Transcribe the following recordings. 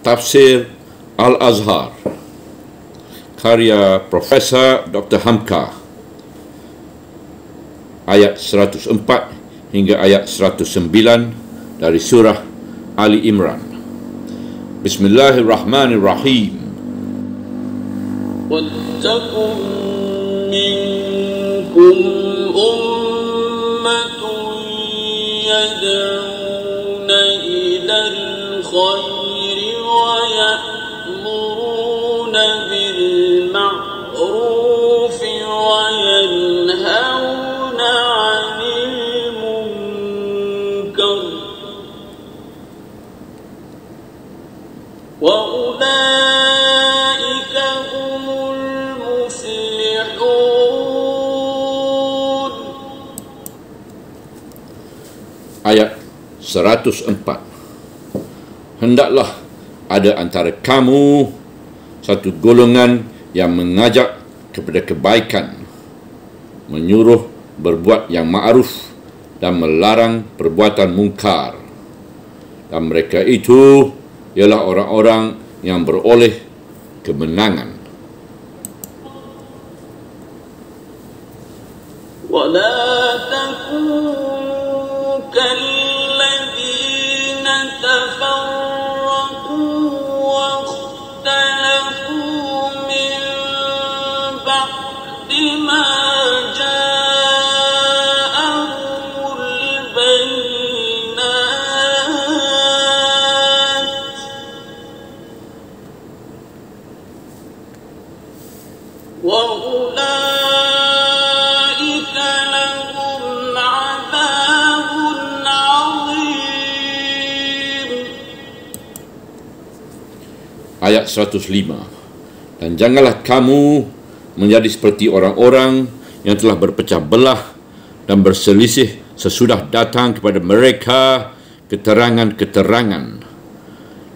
Tafsir Al-Azhar karya Profesor Dr. Hamka, ayat 104 hingga ayat 109 dari surah Ali Imran. Bismillahirrahmanirrahim. وَلْتَكُنْ مِنْكُمْ أُمَّةٌ يَدْعُونَ إِلَى الْخَيْرِ وَيَأْمُرُونَ بِالْمَعْرُوفِ وَيَنْهَوْنَ عَنِ الْمُنكَرِ وَأُولَئِكَ هُمُ الْمُفْلِحُونَ. Ayat 104. Hendaklah ada antara kamu satu golongan yang mengajak kepada kebaikan, menyuruh berbuat yang ma'ruf dan melarang perbuatan mungkar. Dan mereka itu ialah orang-orang yang beroleh kemenangan. وَلَا تَكُونُوا كَالَّذِينَ تَفَرَّقُوا وَاخْتَلَفُوا مِنْ بَعْدِ مَا جَاءَهُمُ الْبَيِّنَاتُ وَأُولَئِكَ لَهُمْ عَذَابٌ عَظِيمٌ. Ayat 105. Dan janganlah kamu menjadi seperti orang-orang yang telah berpecah belah dan berselisih sesudah datang kepada mereka keterangan-keterangan.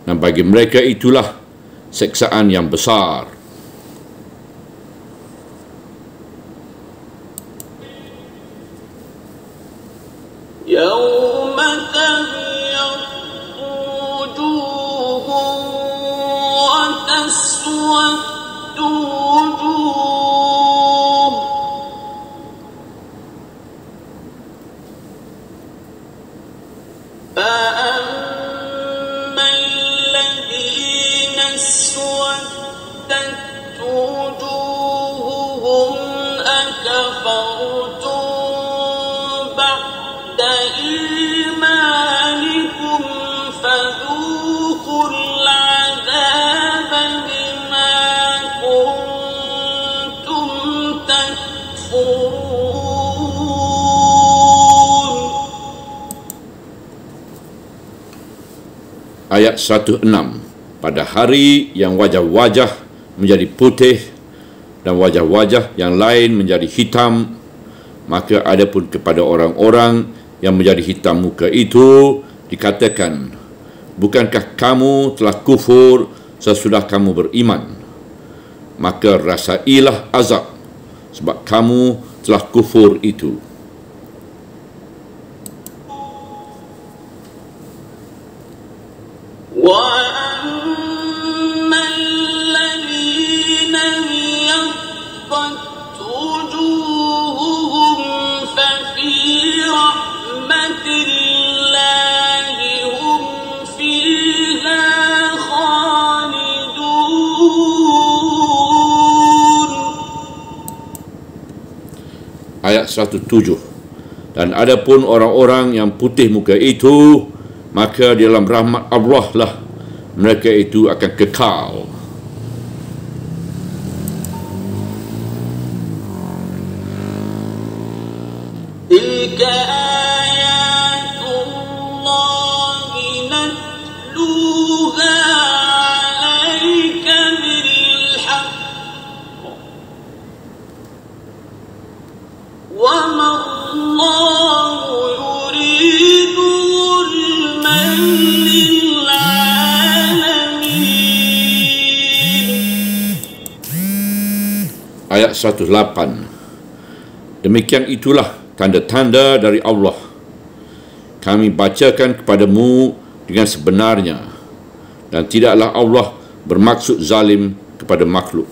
Dan bagi mereka itulah seksaan yang besar. يَوْمَ تَبْيَضُّ وُجُوهٌ وَتَسْوَدُّ وُجُوهٌ فَأَمَّا الَّذِينَ اسْوَدَّتْ وُجُوهُهُمْ أَكَفَرْتُمْ بَعْدَ إِيمَانِكُمْ فَذُوقُوا الْعَذَابَ بِمَا كُنتُمْ تَكْفُرُونَ. Ayat 106. Pada hari yang wajah-wajah menjadi putih dan wajah-wajah yang lain menjadi hitam, maka adapun kepada orang-orang yang menjadi hitam muka itu dikatakan, bukankah kamu telah kufur sesudah kamu beriman? Maka rasailah azab sebab kamu telah kufur itu. وَأَمَّا الَّذِينَ ابْيَضَّتْ وُجُوهُهُمْ فَفِي رَحْمَةِ اللَّهِ هُمْ فِيهَا خَالِدُونَ. Ayat 107. Dan adapun orang-orang yang putih muka itu, maka di dalam rahmat Allah lah mereka itu akan kekal. تِلْكَ آيَاتُ اللَّهِ نَتْلُوهَا عَلَيْكَ بِالْحَقِّ وَمَا اللَّهُ يُرِيدُ ظُلْمًا لِلْعَالَمِينَ. Ayat 108. Demikian itulah tanda-tanda dari Allah. Kami bacakan kepadamu dengan sebenarnya, dan tidaklah Allah bermaksud zalim kepada makhluk.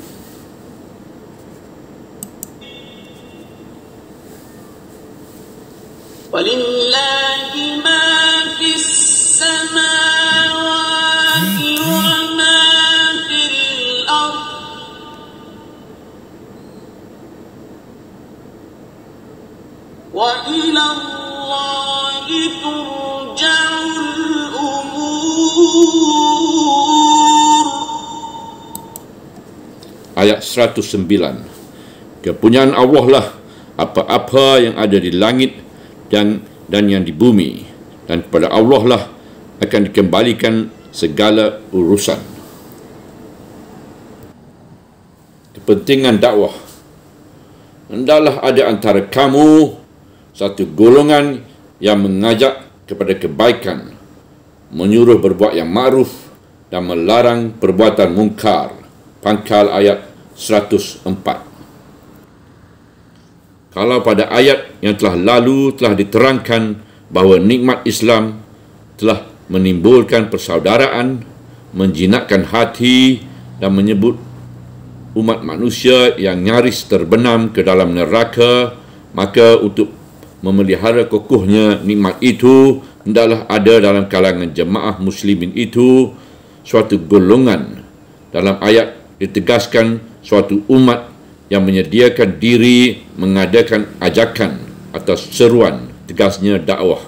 وَلِلَّهِ مَا فِي السَّمَاوَاتِ وَمَا فِي الْأَرْضِ وَإِلَى اللَّهِ تُرْجَعُ الْأُمُورُ. Ayat 109. Kepunyaan Allah lah apa-apa yang ada di langit dan yang di bumi, dan kepada Allah lah akan dikembalikan segala urusan. Kepentingan dakwah. Hendaklah ada antara kamu satu golongan yang mengajak kepada kebaikan, menyuruh berbuat yang ma'ruf dan melarang perbuatan mungkar. Pangkal ayat 104. Kalau pada ayat yang telah lalu telah diterangkan bahawa nikmat Islam telah menimbulkan persaudaraan, menjinakkan hati dan menyebut umat manusia yang nyaris terbenam ke dalam neraka, maka untuk memelihara kokohnya nikmat itu, hendaklah ada dalam kalangan jemaah muslimin itu suatu golongan. Dalam ayat ditegaskan suatu umat yang menyediakan diri mengadakan ajakan atau seruan, tegasnya dakwah,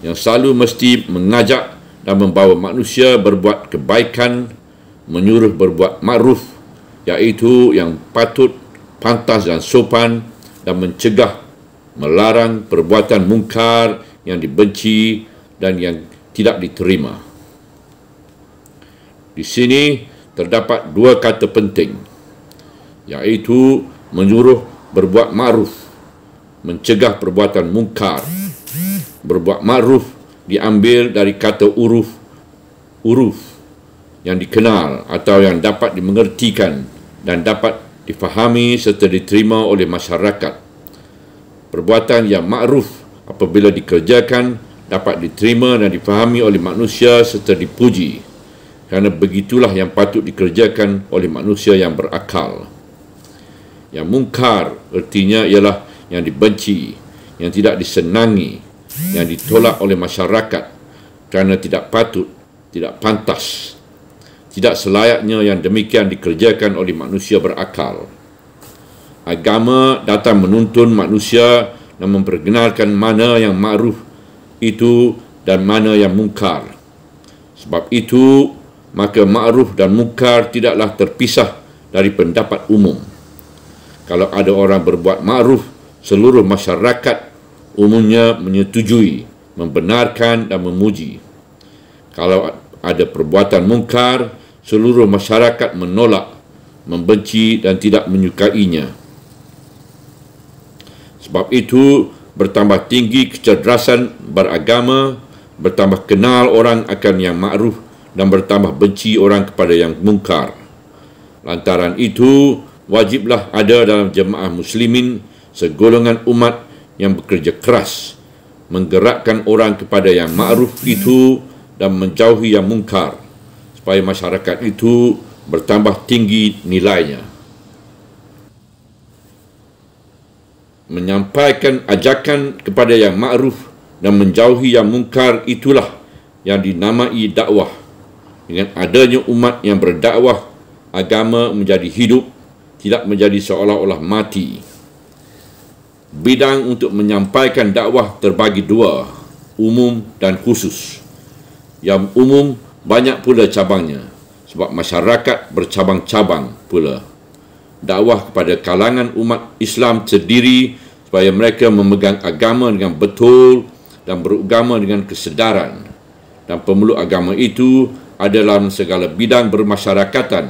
yang selalu mesti mengajak dan membawa manusia berbuat kebaikan, menyuruh berbuat ma'ruf, iaitu yang patut, pantas dan sopan, dan mencegah, melarang perbuatan mungkar yang dibenci dan yang tidak diterima. Di sini terdapat dua kata penting, iaitu menyuruh berbuat ma'ruf, mencegah perbuatan mungkar. Berbuat ma'ruf diambil dari kata uruf yang dikenal atau yang dapat dimengertikan dan dapat difahami serta diterima oleh masyarakat. Perbuatan yang ma'ruf apabila dikerjakan dapat diterima dan difahami oleh manusia serta dipuji, kerana begitulah yang patut dikerjakan oleh manusia yang berakal. Yang mungkar artinya ialah yang dibenci, yang tidak disenangi, yang ditolak oleh masyarakat kerana tidak patut, tidak pantas, tidak selayaknya yang demikian dikerjakan oleh manusia berakal. Agama datang menuntun manusia dan memperkenalkan mana yang ma'ruf itu dan mana yang mungkar. Sebab itu, maka ma'ruf dan mungkar tidaklah terpisah dari pendapat umum. Kalau ada orang berbuat ma'ruf, seluruh masyarakat umumnya menyetujui, membenarkan dan memuji. Kalau ada perbuatan mungkar, seluruh masyarakat menolak, membenci dan tidak menyukainya. Sebab itu, bertambah tinggi kecerdasan beragama, bertambah kenal orang akan yang ma'ruf dan bertambah benci orang kepada yang mungkar. Lantaran itu, wajiblah ada dalam jemaah muslimin segolongan umat yang bekerja keras, menggerakkan orang kepada yang ma'ruf itu dan menjauhi yang mungkar, supaya masyarakat itu bertambah tinggi nilainya. Menyampaikan ajakan kepada yang ma'ruf dan menjauhi yang mungkar itulah yang dinamai dakwah. Dengan adanya umat yang berdakwah, agama menjadi hidup, tidak menjadi seolah-olah mati. Bidang untuk menyampaikan dakwah terbagi dua, umum dan khusus. Yang umum banyak pula cabangnya, sebab masyarakat bercabang-cabang pula. Dakwah kepada kalangan umat Islam terdiri supaya mereka memegang agama dengan betul dan beragama dengan kesedaran. Dan pemeluk agama itu ada dalam segala bidang bermasyarakatan,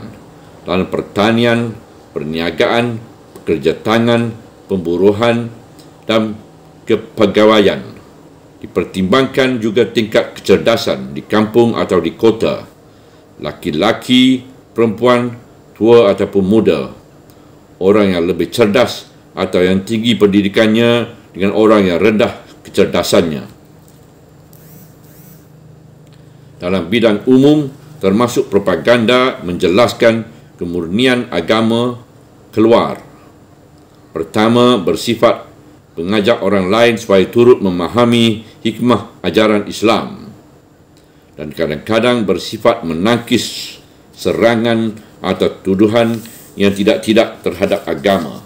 dalam pertanian, perniagaan, pekerja tangan, pemburuan dan kepegawaian. Dipertimbangkan juga tingkat kecerdasan di kampung atau di kota, laki-laki, perempuan, tua ataupun muda, orang yang lebih cerdas atau yang tinggi pendidikannya dengan orang yang rendah kecerdasannya. dalam bidang umum termasuk propaganda menjelaskan kemurnian agama keluar. Pertama, bersifat mengajak orang lain supaya turut memahami hikmah ajaran Islam, dan kadang-kadang bersifat menangkis serangan atau tuduhan yang tidak-tidak terhadap agama.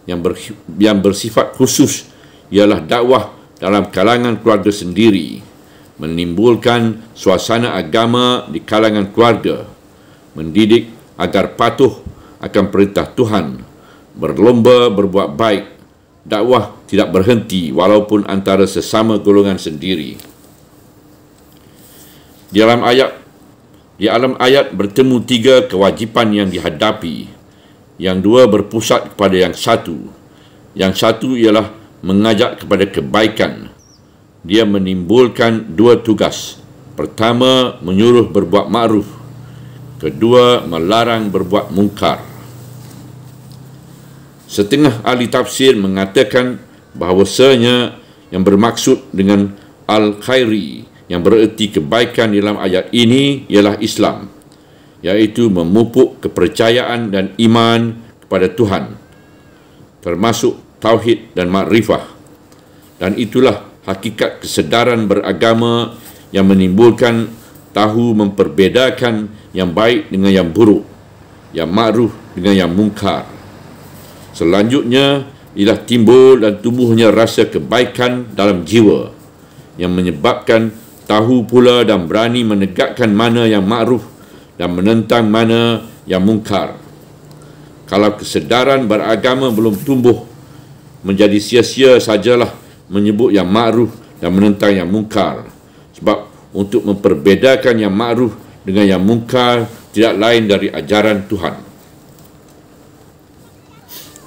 Yang bersifat khusus ialah dakwah dalam kalangan keluarga sendiri, menimbulkan suasana agama di kalangan keluarga, mendidik agar patuh akan perintah Tuhan, berlomba berbuat baik. Dakwah tidak berhenti walaupun antara sesama golongan sendiri. Di alam ayat bertemu 3 kewajipan yang dihadapi. Yang 2 berpusat kepada yang satu. Yang satu ialah mengajak kepada kebaikan. Dia menimbulkan 2 tugas. Pertama, menyuruh berbuat makruf. Kedua, melarang berbuat mungkar. Setengah ahli tafsir mengatakan bahawasanya yang bermaksud dengan al-khairi, yang bererti kebaikan dalam ayat ini ialah Islam, iaitu memupuk kepercayaan dan iman kepada Tuhan, termasuk tauhid dan makrifah. Dan itulah hakikat kesedaran beragama yang menimbulkan tahu memperbedakan yang baik dengan yang buruk, yang makruf dengan yang mungkar. Selanjutnya ialah timbul dan tumbuhnya rasa kebaikan dalam jiwa yang menyebabkan tahu pula dan berani menegakkan mana yang makruf dan menentang mana yang mungkar. Kalau kesedaran beragama belum tumbuh, menjadi sia-sia sajalah menyebut yang makruf dan menentang yang mungkar. Sebab untuk memperbedakan yang makruf dengan yang mungkar tidak lain dari ajaran Tuhan.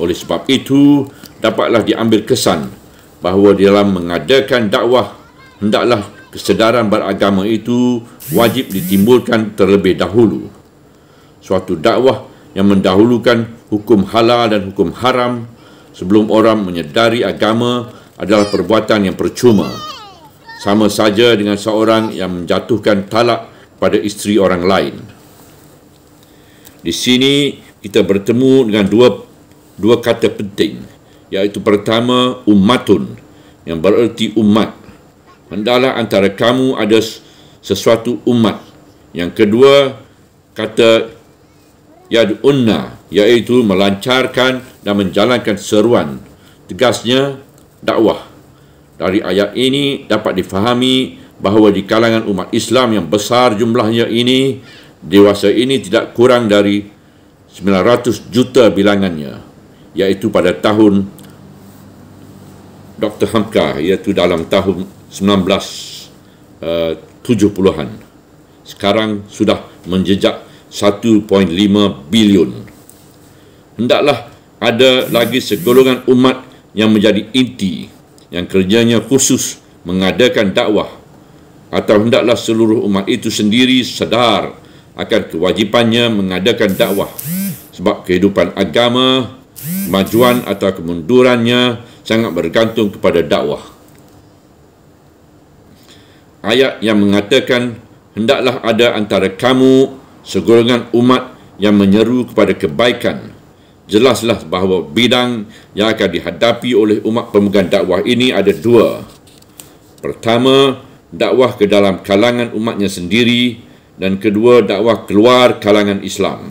Oleh sebab itu, dapatlah diambil kesan bahawa dalam mengadakan dakwah, hendaklah kesedaran beragama itu wajib ditimbulkan terlebih dahulu. Suatu dakwah yang mendahulukan hukum halal dan hukum haram sebelum orang menyedari agama adalah perbuatan yang percuma. Sama saja dengan seorang yang menjatuhkan talak pada isteri orang lain. Di sini kita bertemu dengan dua kata penting, iaitu pertama, ummatun, yang bererti umat. Hendaklah antara kamu ada sesuatu umat. Yang kedua, kata yad'unna, iaitu melancarkan dan menjalankan seruan. Tegasnya, dakwah. Dari ayat ini dapat difahami bahawa di kalangan umat Islam yang besar jumlahnya ini, dewasa ini tidak kurang dari 900 juta bilangannya, iaitu pada tahun Dr. Hamka, iaitu dalam tahun 1970-an. Sekarang sudah menjejak 1.5 bilion. Hendaklah ada lagi segolongan umat yang menjadi inti, yang kerjanya khusus mengadakan dakwah, atau hendaklah seluruh umat itu sendiri sedar akan kewajipannya mengadakan dakwah, sebab kehidupan agama, kemajuan atau kemundurannya sangat bergantung kepada dakwah. Ayat yang mengatakan hendaklah ada antara kamu segolongan umat yang menyeru kepada kebaikan, jelaslah bahawa bidang yang akan dihadapi oleh umat pemegang dakwah ini ada 2. Pertama, dakwah ke dalam kalangan umatnya sendiri, dan kedua, dakwah keluar kalangan Islam.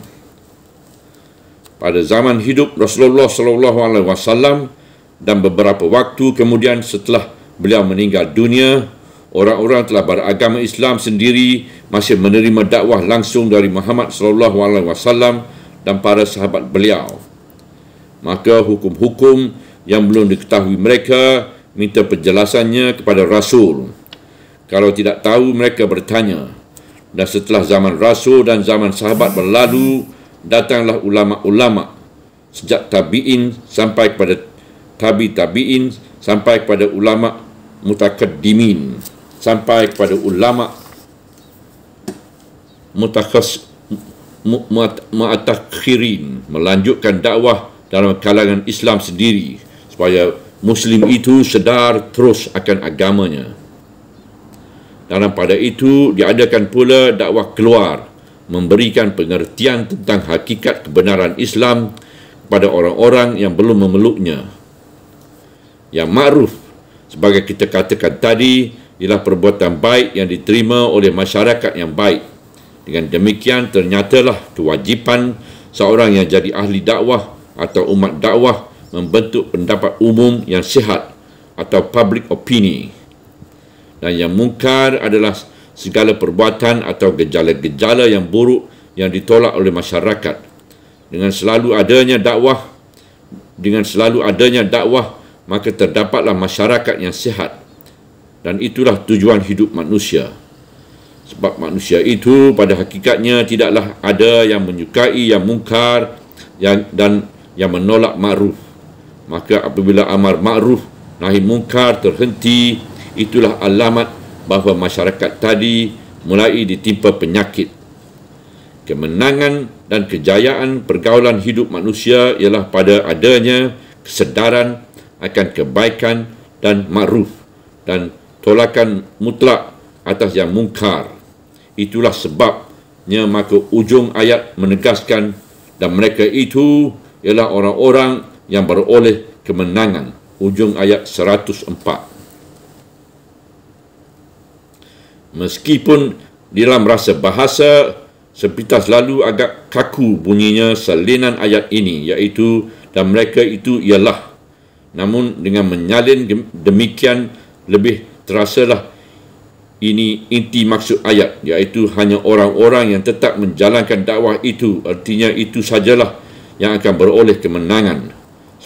Pada zaman hidup Rasulullah SAW dan beberapa waktu kemudian setelah beliau meninggal dunia, orang-orang telah beragama Islam sendiri masih menerima dakwah langsung dari Muhammad SAW dan para sahabat beliau. Maka hukum-hukum yang belum diketahui mereka minta penjelasannya kepada Rasul. Kalau tidak tahu, mereka bertanya. Dan setelah zaman Rasul dan zaman sahabat berlalu, datanglah ulama-ulama sejak tabi'in sampai kepada tabi'in sampai kepada ulama mutakaddimin, sampai kepada ulama mu'atakhirin, melanjutkan dakwah dalam kalangan Islam sendiri supaya Muslim itu sedar terus akan agamanya. Dalam pada itu diadakan pula dakwah keluar, memberikan pengertian tentang hakikat kebenaran Islam kepada orang-orang yang belum memeluknya. Yang ma'ruf, sebagai kita katakan tadi, ialah perbuatan baik yang diterima oleh masyarakat yang baik. Dengan demikian, ternyatalah kewajipan seorang yang jadi ahli dakwah atau umat dakwah membentuk pendapat umum yang sihat atau public opinion. Dan yang mungkar adalah segala perbuatan atau gejala-gejala yang buruk yang ditolak oleh masyarakat. Dengan selalu adanya dakwah, maka terdapatlah masyarakat yang sihat. Dan itulah tujuan hidup manusia. Sebab manusia itu pada hakikatnya tidaklah ada yang menyukai yang mungkar dan yang menolak ma'ruf. Maka apabila amar ma'ruf nahi mungkar terhenti, itulah alamat bahawa masyarakat tadi mulai ditimpa penyakit. Kemenangan dan kejayaan pergaulan hidup manusia ialah pada adanya kesedaran akan kebaikan dan ma'ruf dan tolakan mutlak atas yang mungkar. Itulah sebabnya maka ujung ayat menegaskan dan mereka itu ialah orang-orang yang beroleh kemenangan. Ujung ayat 104. Meskipun dalam rasa bahasa sepintas lalu agak kaku bunyinya salinan ayat ini, iaitu dan mereka itu ialah. Namun dengan menyalin demikian lebih terasalah ini inti maksud ayat, iaitu hanya orang-orang yang tetap menjalankan dakwah itu, artinya itu sajalah yang akan beroleh kemenangan.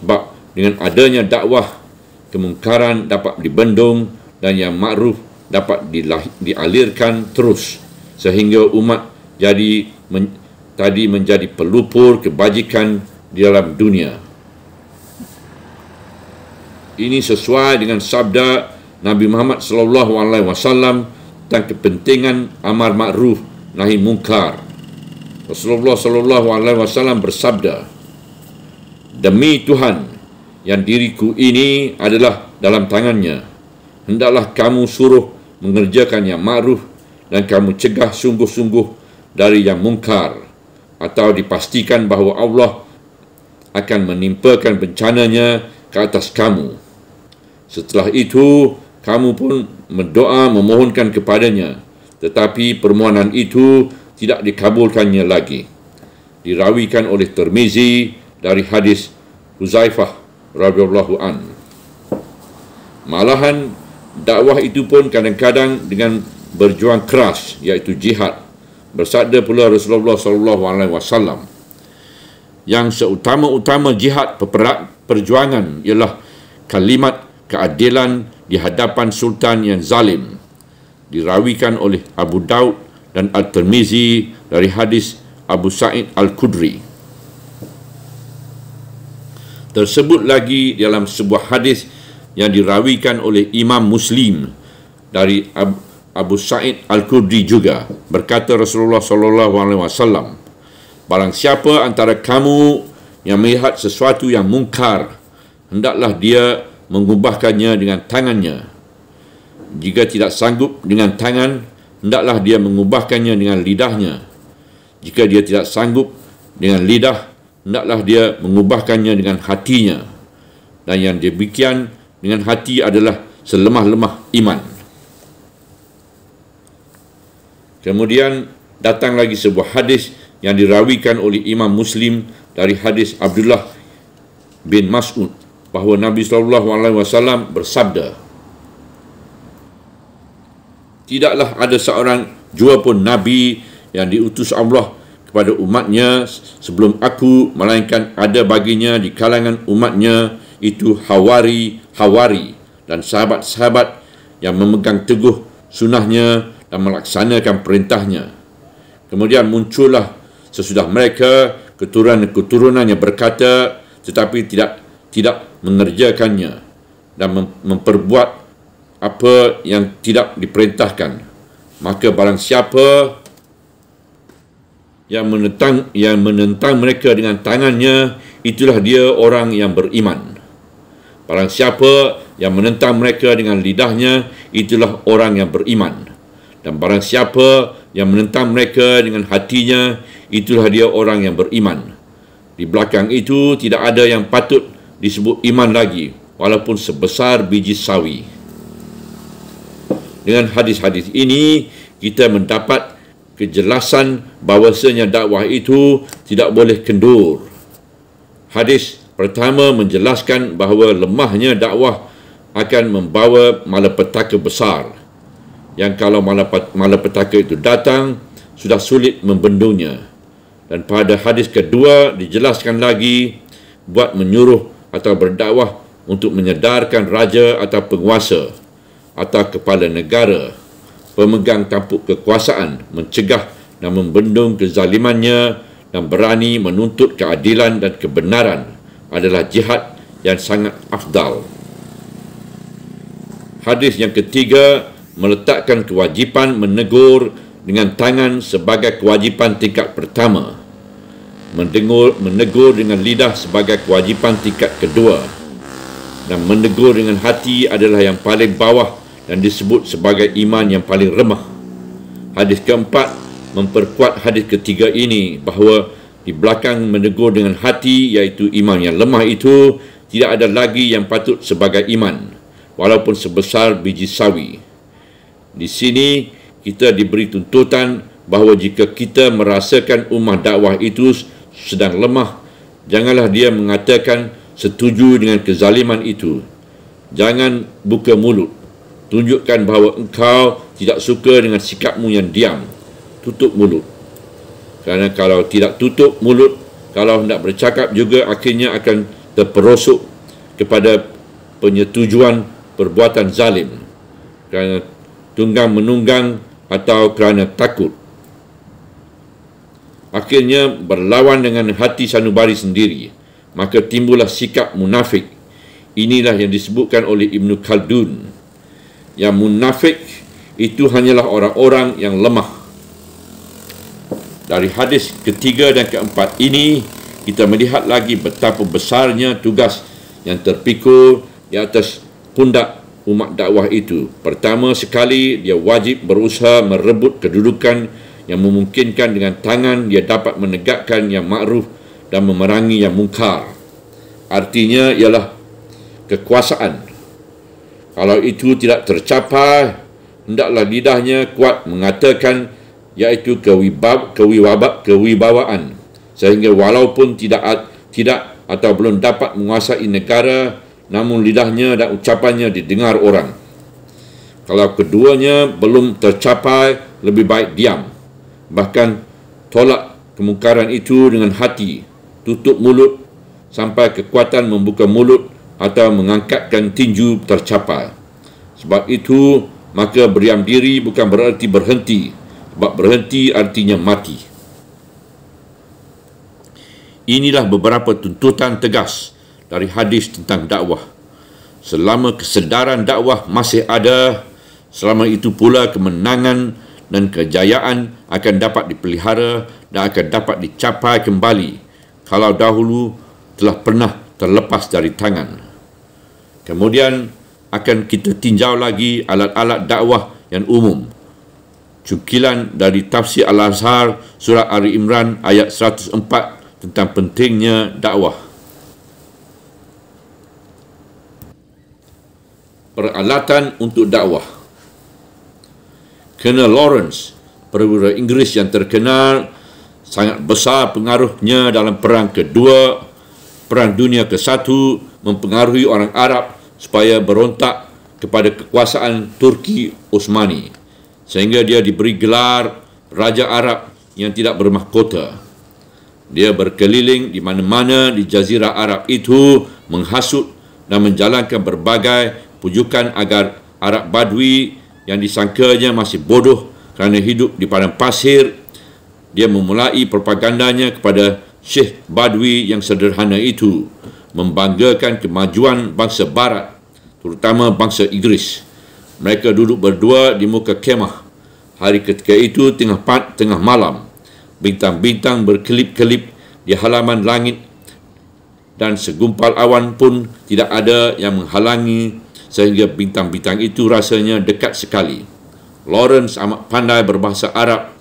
Sebab dengan adanya dakwah, kemungkaran dapat dibendung dan yang ma'ruf dapat dialirkan terus sehingga umat tadi menjadi pelupur kebajikan di dalam dunia. Ini sesuai dengan sabda Nabi Muhammad SAW tentang kepentingan amar ma'ruf nahi mungkar. Rasulullah SAW bersabda, "Demi Tuhan yang diriku ini adalah dalam tangannya, hendaklah kamu suruh mengerjakan yang ma'ruf dan kamu cegah sungguh-sungguh dari yang mungkar, atau dipastikan bahawa Allah akan menimpakan bencananya ke atas kamu. Setelah itu, kamu pun berdoa memohonkan kepadanya, tetapi permohonan itu tidak dikabulkannya lagi." Dirawikan oleh Tirmizi dari hadis Huzaifah radhiyallahu an. Malahan dakwah itu pun kadang-kadang dengan berjuang keras, iaitu jihad. Bersabda pula Rasulullah SAW, yang seutama-utama jihad perjuangan ialah kalimat keadilan di hadapan sultan yang zalim. Dirawikan oleh Abu Daud dan At-Tirmizi dari hadis Abu Sa'id Al-Khudri. Tersebut lagi dalam sebuah hadis yang dirawikan oleh Imam Muslim dari Abu Sa'id Al-Khudri juga, berkata Rasulullah SAW, "Barang siapa antara kamu yang melihat sesuatu yang mungkar, hendaklah dia mengubahkannya dengan tangannya. Jika tidak sanggup dengan tangan, hendaklah dia mengubahkannya dengan lidahnya. Jika dia tidak sanggup dengan lidah, hendaklah dia mengubahkannya dengan hatinya. Dan yang demikian dengan hati adalah selemah-lemah iman." Kemudian datang lagi sebuah hadis yang dirawikan oleh Imam Muslim dari hadis Abdullah bin Mas'ud, bahawa Nabi SAW bersabda, "Tidaklah ada seorang jua pun Nabi yang diutus Allah kepada umatnya sebelum aku, melainkan ada baginya di kalangan umatnya itu hawari dan sahabat-sahabat yang memegang teguh sunnahnya dan melaksanakan perintahnya. Kemudian muncullah sesudah mereka keturunan yang berkata tetapi tidak mengerjakannya dan memperbuat apa yang tidak diperintahkan. Maka barang siapa yang menentang mereka dengan tangannya, itulah dia orang yang beriman. Barang siapa yang menentang mereka dengan lidahnya, itulah orang yang beriman. Dan barang siapa yang menentang mereka dengan hatinya, itulah dia orang yang beriman. Di belakang itu tidak ada yang patut disebut iman lagi, walaupun sebesar biji sawi. Dengan hadis-hadis ini, kita mendapat kejelasan bahawasanya dakwah itu tidak boleh kendur. Hadis pertama menjelaskan bahawa lemahnya dakwah akan membawa malapetaka besar, yang kalau malapetaka itu datang, sudah sulit membendungnya. Dan pada hadis kedua dijelaskan lagi, buat menyuruh atau berdakwah untuk menyedarkan raja atau penguasa atau kepala negara, pemegang tampuk kekuasaan, mencegah dan membendung kezalimannya dan berani menuntut keadilan dan kebenaran adalah jihad yang sangat afdal. Hadis yang ketiga meletakkan kewajipan menegur dengan tangan sebagai kewajipan tingkat pertama, menegur dengan lidah sebagai kewajipan tingkat kedua, dan menegur dengan hati adalah yang paling bawah dan disebut sebagai iman yang paling remah. Hadis keempat memperkuat hadis ketiga ini bahawa di belakang menegur dengan hati, iaitu iman yang lemah itu, tidak ada lagi yang patut sebagai iman, walaupun sebesar biji sawi. Di sini kita diberi tuntutan bahawa jika kita merasakan ummah dakwah itu sedang lemah, janganlah dia mengatakan setuju dengan kezaliman itu. Jangan buka mulut. Tunjukkan bahawa engkau tidak suka dengan sikapmu yang diam. Tutup mulut. Kerana kalau tidak tutup mulut, kalau hendak bercakap juga akhirnya akan terperosok kepada penyetujuan perbuatan zalim. Kerana tunggang menunggang atau kerana takut. Akhirnya berlawan dengan hati sanubari sendiri. Maka timbullah sikap munafik. Inilah yang disebutkan oleh Ibn Khaldun. Yang munafik itu hanyalah orang-orang yang lemah. Dari hadis ketiga dan keempat ini, kita melihat lagi betapa besarnya tugas yang terpikul di atas pundak umat dakwah itu. Pertama sekali, dia wajib berusaha merebut kedudukan yang memungkinkan dengan tangan dia dapat menegakkan yang makruf dan memerangi yang mungkar. Artinya ialah kekuasaan. Kalau itu tidak tercapai, hendaklah lidahnya kuat mengatakan, iaitu kewibawaan, sehingga walaupun tidak atau belum dapat menguasai negara, namun lidahnya dan ucapannya didengar orang. Kalau keduanya belum tercapai, lebih baik diam. Bahkan tolak kemungkaran itu dengan hati, tutup mulut sampai kekuatan membuka mulut atau mengangkatkan tinju tercapai. Sebab itu, maka berdiam diri bukan berarti berhenti, sebab berhenti artinya mati. Inilah beberapa tuntutan tegas dari hadis tentang dakwah. Selama kesedaran dakwah masih ada, selama itu pula kemenangan dan kejayaan akan dapat dipelihara dan akan dapat dicapai kembali kalau dahulu telah pernah terlepas dari tangan. Kemudian akan kita tinjau lagi alat-alat dakwah yang umum. Cukilan dari tafsir Al-Azhar surah Ali Imran ayat 104 tentang pentingnya dakwah. Peralatan untuk dakwah. Colonel Lawrence, perwira Inggeris yang terkenal, sangat besar pengaruhnya dalam Perang Dunia ke-1, mempengaruhi orang Arab supaya berontak kepada kekuasaan Turki Utsmani, sehingga dia diberi gelar Raja Arab yang tidak bermahkota. Dia berkeliling di mana-mana di Jazirah Arab itu, menghasut dan menjalankan berbagai pujukan agar Arab Badui yang disangkanya masih bodoh kerana hidup di padang pasir. Dia memulai propagandanya kepada Syekh Badui yang sederhana itu, membanggakan kemajuan bangsa Barat, terutama bangsa Inggeris. Mereka duduk berdua di muka kemah. Hari ketika itu tengah malam. Bintang-bintang berkelip-kelip di halaman langit dan segumpal awan pun tidak ada yang menghalangi, sehingga bintang-bintang itu rasanya dekat sekali. Lawrence amat pandai berbahasa Arab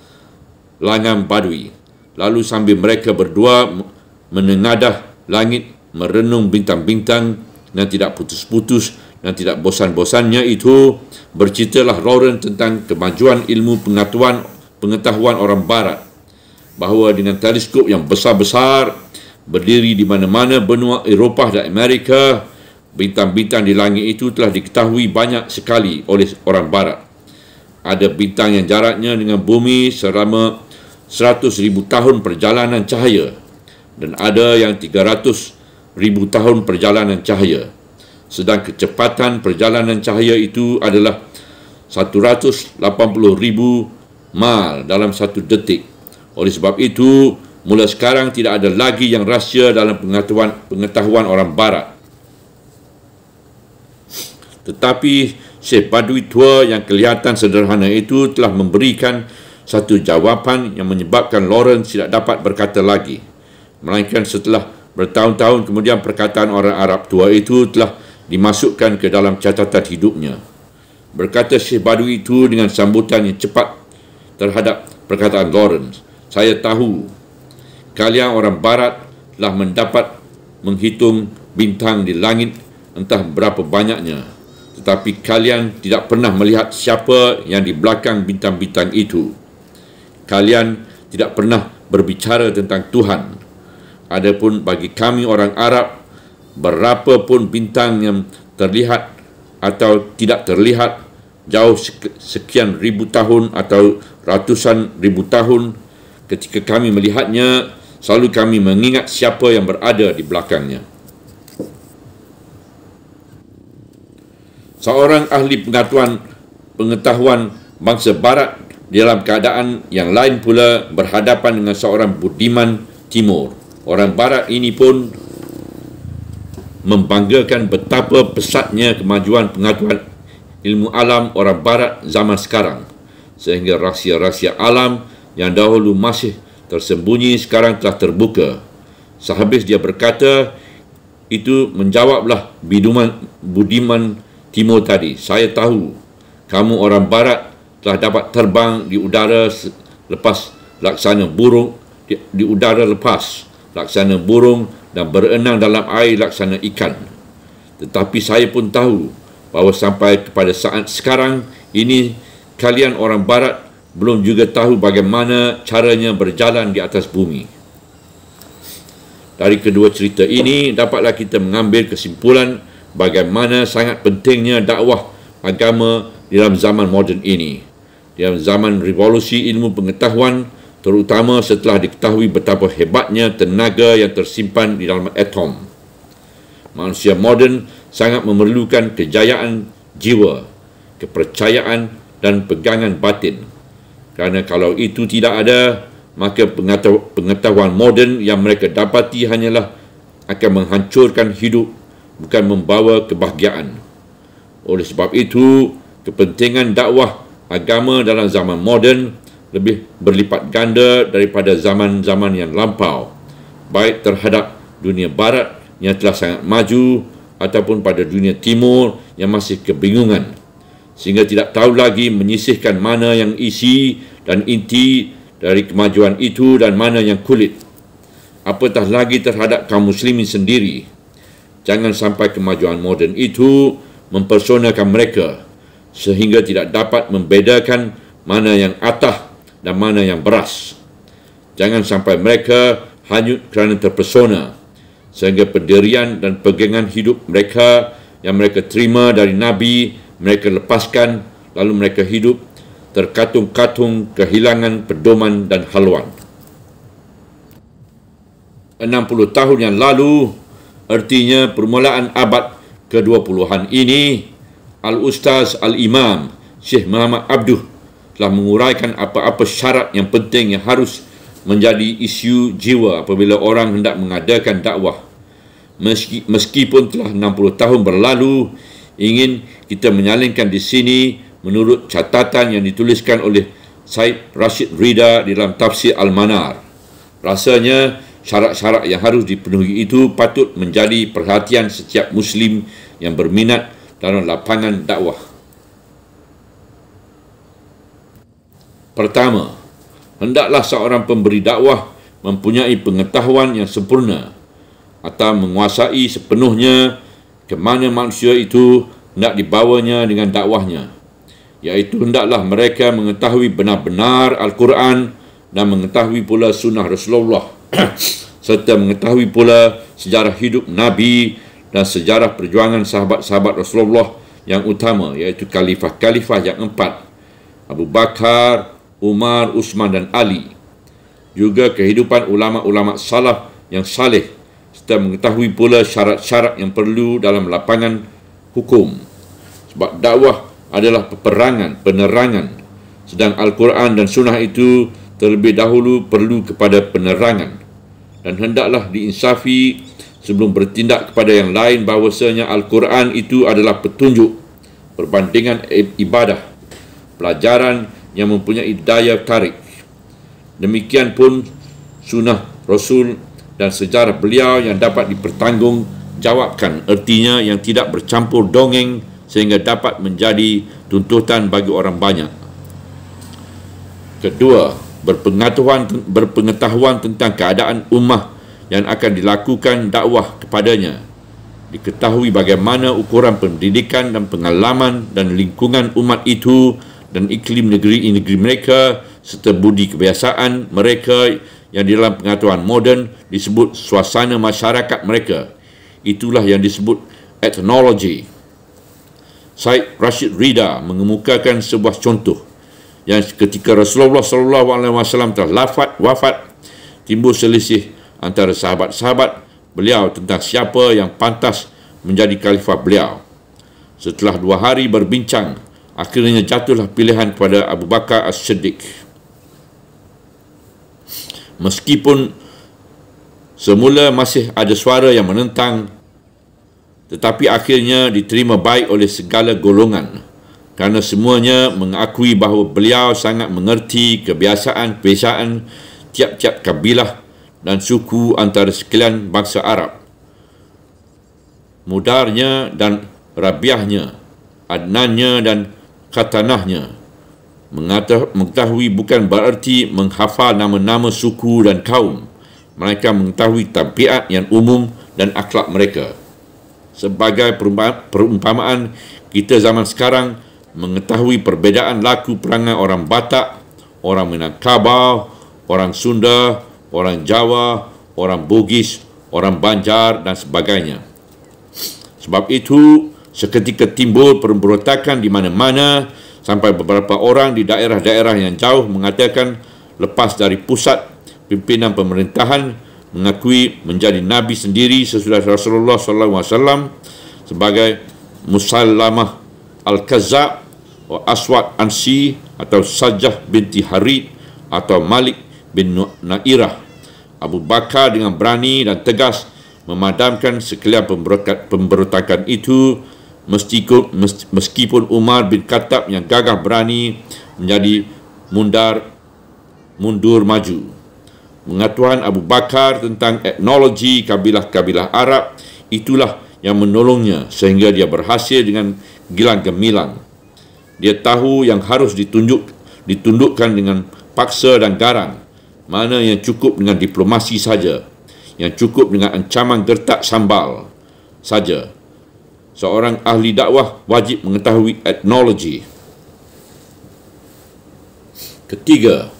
langang Badui. Lalu sambil mereka berdua menengadah langit, merenung bintang-bintang dan tidak putus-putus dan tidak bosan-bosannya itu, berceritalah Lawrence tentang kemajuan ilmu pengetahuan orang Barat, bahawa dengan teleskop yang besar-besar berdiri di mana-mana benua Eropah dan Amerika, bintang-bintang di langit itu telah diketahui banyak sekali oleh orang Barat. Ada bintang yang jaraknya dengan bumi selama 100,000 tahun perjalanan cahaya, dan ada yang 300,000 tahun perjalanan cahaya. Sedang kecepatan perjalanan cahaya itu adalah 180,000 mil dalam 1 detik. Oleh sebab itu, mula sekarang tidak ada lagi yang rahsia dalam pengetahuan orang Barat. Tetapi Syekh Badui tua yang kelihatan sederhana itu telah memberikan satu jawapan yang menyebabkan Lawrence tidak dapat berkata lagi. Melainkan setelah bertahun-tahun kemudian perkataan orang Arab tua itu telah dimasukkan ke dalam catatan hidupnya. Berkata Syekh Badui itu dengan sambutan yang cepat terhadap perkataan Lawrence, "Saya tahu kalian orang Barat telah mendapat menghitung bintang di langit entah berapa banyaknya, tetapi kalian tidak pernah melihat siapa yang di belakang bintang-bintang itu. Kalian tidak pernah berbicara tentang Tuhan. Adapun bagi kami orang Arab, berapa pun bintang yang terlihat atau tidak terlihat jauh sekian ribu tahun atau ratusan ribu tahun, ketika kami melihatnya, selalu kami mengingat siapa yang berada di belakangnya." Seorang ahli pengetahuan bangsa Barat dalam keadaan yang lain pula berhadapan dengan seorang budiman Timur. Orang Barat ini pun membanggakan betapa pesatnya kemajuan pengetahuan ilmu alam orang Barat zaman sekarang, sehingga rahsia-rahsia alam yang dahulu masih tersembunyi sekarang telah terbuka. Sehabis dia berkata itu, menjawablah budiman Timur tadi, "Saya tahu kamu orang Barat telah dapat terbang di udara lepas laksana burung, di udara lepas laksana burung dan berenang dalam air laksana ikan. Tetapi saya pun tahu bahawa sampai kepada saat sekarang ini kalian orang Barat belum juga tahu bagaimana caranya berjalan di atas bumi." Dari kedua cerita ini dapatlah kita mengambil kesimpulan bagaimana sangat pentingnya dakwah agama dalam zaman moden ini, dalam zaman revolusi ilmu pengetahuan, terutama setelah diketahui betapa hebatnya tenaga yang tersimpan di dalam atom. Manusia moden sangat memerlukan kejayaan jiwa, kepercayaan dan pegangan batin. Kerana kalau itu tidak ada, maka pengetahuan moden yang mereka dapati hanyalah akan menghancurkan hidup, bukan membawa kebahagiaan. Oleh sebab itu, kepentingan dakwah agama dalam zaman moden lebih berlipat ganda daripada zaman-zaman yang lampau, baik terhadap dunia Barat yang telah sangat maju ataupun pada dunia Timur yang masih kebingungan, sehingga tidak tahu lagi menyisihkan mana yang isi dan inti dari kemajuan itu dan mana yang kulit. Apatah lagi terhadap kaum muslimin sendiri. Jangan sampai kemajuan moden itu mempersonakan mereka sehingga tidak dapat membedakan mana yang atah dan mana yang beras. Jangan sampai mereka hanyut kerana terpesona, sehingga pendirian dan pegangan hidup mereka yang mereka terima dari Nabi, mereka lepaskan, lalu mereka hidup terkatung-katung kehilangan pedoman dan haluan. 60 tahun yang lalu, artinya permulaan abad ke-20-an ini, Al-Ustaz Al-Imam Syekh Muhammad Abduh telah menguraikan apa-apa syarat yang penting yang harus menjadi isu jiwa apabila orang hendak mengadakan dakwah. Meskipun telah 60 tahun berlalu, ingin kita menyalingkan di sini menurut catatan yang dituliskan oleh Said Rashid Rida dalam tafsir Al-Manar. Rasanya syarat-syarat yang harus dipenuhi itu patut menjadi perhatian setiap Muslim yang berminat dalam lapangan dakwah. Pertama, hendaklah seorang pemberi dakwah mempunyai pengetahuan yang sempurna atau menguasai sepenuhnya ke mana manusia itu hendak dibawanya dengan dakwahnya, iaitu hendaklah mereka mengetahui benar-benar Al-Quran dan mengetahui pula sunnah Rasulullah serta mengetahui pula sejarah hidup Nabi dan sejarah perjuangan sahabat-sahabat Rasulullah yang utama, iaitu khalifah-khalifah yang 4, Abu Bakar, Umar, Uthman dan Ali. Juga kehidupan ulama-ulama salaf yang saleh serta mengetahui pula syarat-syarat yang perlu dalam lapangan hukum. Sebab dakwah adalah peperangan, penerangan, sedang Al-Quran dan Sunnah itu terlebih dahulu perlu kepada penerangan. Dan hendaklah diinsafi sebelum bertindak kepada yang lain bahawasanya Al-Quran itu adalah petunjuk, perbandingan ibadah, pelajaran yang mempunyai daya tarik. Demikian pun sunnah Rasul dan sejarah beliau yang dapat dipertanggungjawabkan, artinya yang tidak bercampur dongeng sehingga dapat menjadi tuntutan bagi orang banyak. Kedua, berpengetahuan tentang keadaan ummah yang akan dilakukan dakwah kepadanya. Diketahui bagaimana ukuran pendidikan dan pengalaman dan lingkungan umat itu dan iklim negeri mereka serta budi kebiasaan mereka yang di dalam pengetahuan moden disebut suasana masyarakat mereka. Itulah yang disebut ethnology. Syed Rashid Rida mengemukakan sebuah contoh yang ketika Rasulullah SAW telah wafat, timbul selisih antara sahabat-sahabat beliau tentang siapa yang pantas menjadi khalifah beliau. Setelah 2 hari berbincang, akhirnya jatuhlah pilihan kepada Abu Bakar As-Siddiq. Meskipun semula masih ada suara yang menentang, tetapi akhirnya diterima baik oleh segala golongan kerana semuanya mengakui bahawa beliau sangat mengerti kebiasaan-kebiasaan tiap-tiap kabilah dan suku antara sekalian bangsa Arab. Mudarnya dan rabiahnya, adnannya dan khatanahnya. Mengetahui bukan berarti menghafal nama-nama suku dan kaum. Mereka mengetahui tabiat yang umum dan akhlak mereka. Sebagai perumpamaan, kita zaman sekarang mengetahui perbezaan laku perangai orang Batak, orang Minangkabau, orang Sunda, orang Jawa, orang Bugis, orang Banjar dan sebagainya. Sebab itu, seketika timbul pemberontakan di mana-mana sampai beberapa orang di daerah-daerah yang jauh mengatakan lepas dari pusat pimpinan pemerintahan mengakui menjadi Nabi sendiri sesudah Rasulullah SAW sebagai Musallamah Al-Kazzab, Aswad Ansi atau Sajjah binti Harid atau Malik bin Nairah. Abu Bakar dengan berani dan tegas memadamkan sekalian pemberontakan itu, meskipun Umar bin Khattab yang gagah berani menjadi mundur maju. Pengetahuan Abu Bakar tentang etnologi kabilah-kabilah Arab itulah yang menolongnya sehingga dia berhasil dengan gilang gemilang. Dia tahu yang harus ditundukkan dengan paksa dan garang, mana yang cukup dengan diplomasi saja, yang cukup dengan ancaman gertak sambal saja. Seorang ahli dakwah wajib mengetahui etnologi. Ketiga,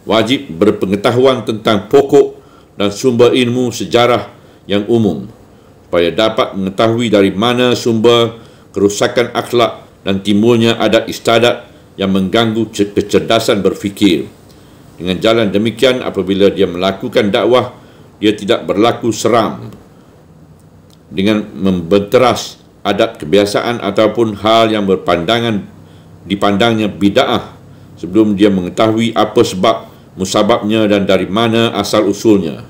wajib berpengetahuan tentang pokok dan sumber ilmu sejarah yang umum, supaya dapat mengetahui dari mana sumber kerusakan akhlak dan timbulnya adat istiadat yang mengganggu kecerdasan berfikir. Dengan jalan demikian, apabila dia melakukan dakwah, dia tidak berlaku seram dengan membenteras adat kebiasaan ataupun hal yang dipandangnya bid'ah sebelum dia mengetahui apa sebab musababnya dan dari mana asal usulnya.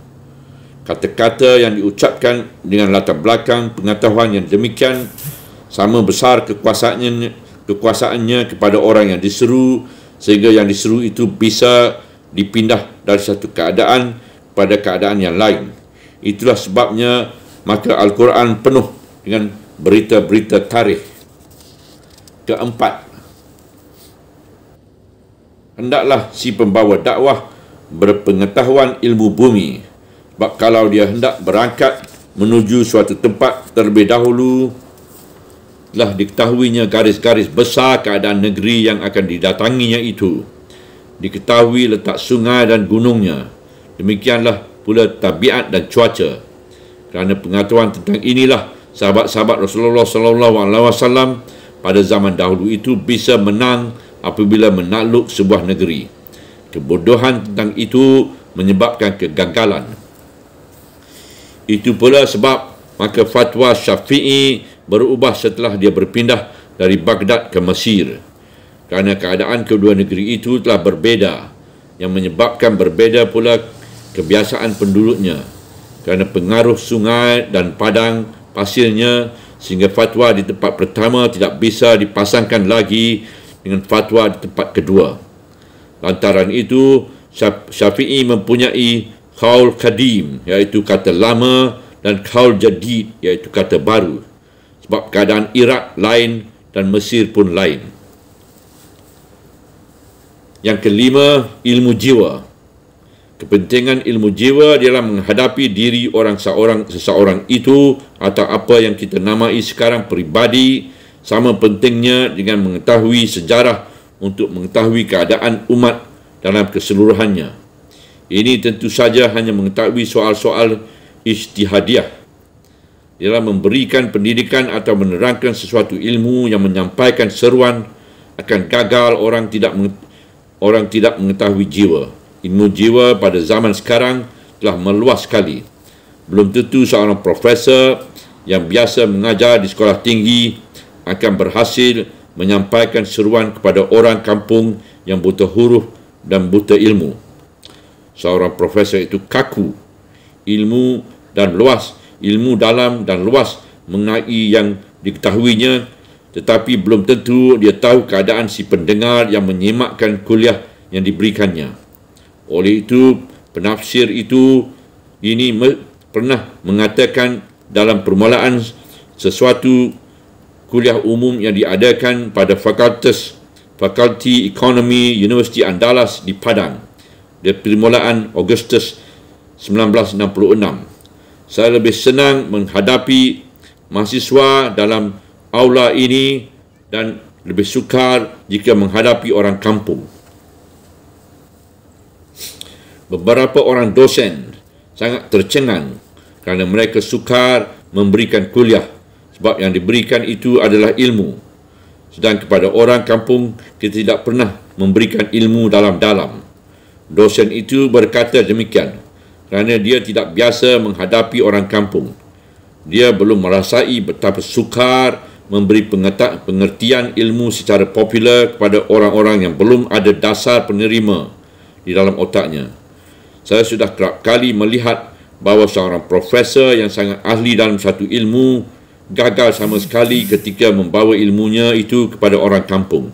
Kata-kata yang diucapkan dengan latar belakang pengetahuan yang demikian sama besar kekuasaannya kepada orang yang diseru, sehingga yang diseru itu bisa dipindah dari satu keadaan pada keadaan yang lain. Itulah sebabnya maka Al-Quran penuh dengan berita-berita tarikh. Keempat, hendaklah si pembawa dakwah berpengetahuan ilmu bumi. Sebab kalau dia hendak berangkat menuju suatu tempat, terlebih dahulu telah diketahuinya garis-garis besar keadaan negeri yang akan didatanginya itu. Diketahui letak sungai dan gunungnya. Demikianlah pula tabiat dan cuaca. Kerana pengetahuan tentang inilah sahabat-sahabat Rasulullah SAW pada zaman dahulu itu bisa menang apabila menakluk sebuah negeri. Kebodohan tentang itu menyebabkan kegagalan. Itu pula sebab maka fatwa Syafi'i berubah setelah dia berpindah dari Baghdad ke Mesir. Kerana keadaan kedua negeri itu telah berbeza, yang menyebabkan berbeza pula kebiasaan penduduknya. Kerana pengaruh sungai dan padang pasirnya, sehingga fatwa di tempat pertama tidak bisa dipasangkan lagi dengan fatwa di tempat kedua. Lantaran itu, Syafi'i mempunyai qaul qadim, iaitu kata lama, dan qaul jadid, iaitu kata baru. Sebab keadaan Iraq lain dan Mesir pun lain. Yang kelima, ilmu jiwa. Kepentingan ilmu jiwa ialah menghadapi diri seseorang itu atau apa yang kita namai sekarang peribadi, sama pentingnya dengan mengetahui sejarah untuk mengetahui keadaan umat dalam keseluruhannya. Ini tentu saja hanya mengetahui soal-soal ijtihadiah. Ialah memberikan pendidikan atau menerangkan sesuatu ilmu yang menyampaikan seruan akan gagal orang tidak mengetahui jiwa. Ilmu jiwa pada zaman sekarang telah meluas sekali. Belum tentu seorang profesor yang biasa mengajar di sekolah tinggi akan berhasil menyampaikan seruan kepada orang kampung yang buta huruf dan buta ilmu. Seorang profesor itu kaku ilmu dalam dan luas mengenai yang diketahuinya, tetapi belum tentu dia tahu keadaan si pendengar yang menyimakkan kuliah yang diberikannya. Oleh itu, penafsir ini pernah mengatakan dalam permulaan sesuatu kuliah umum yang diadakan pada Fakulti Ekonomi Universiti Andalas di Padang di permulaan Ogustus 1966. Saya lebih senang menghadapi mahasiswa dalam aula ini dan lebih sukar jika menghadapi orang kampung. Beberapa orang dosen sangat tercengang kerana mereka sukar memberikan kuliah sebab yang diberikan itu adalah ilmu. Sedang kepada orang kampung kita tidak pernah memberikan ilmu dalam-dalam. Dosen itu berkata demikian kerana dia tidak biasa menghadapi orang kampung. Dia belum merasai betapa sukar memberi pengertian ilmu secara popular kepada orang-orang yang belum ada dasar penerima di dalam otaknya. Saya sudah kerap kali melihat bahawa seorang profesor yang sangat ahli dalam satu ilmu gagal sama sekali ketika membawa ilmunya itu kepada orang kampung.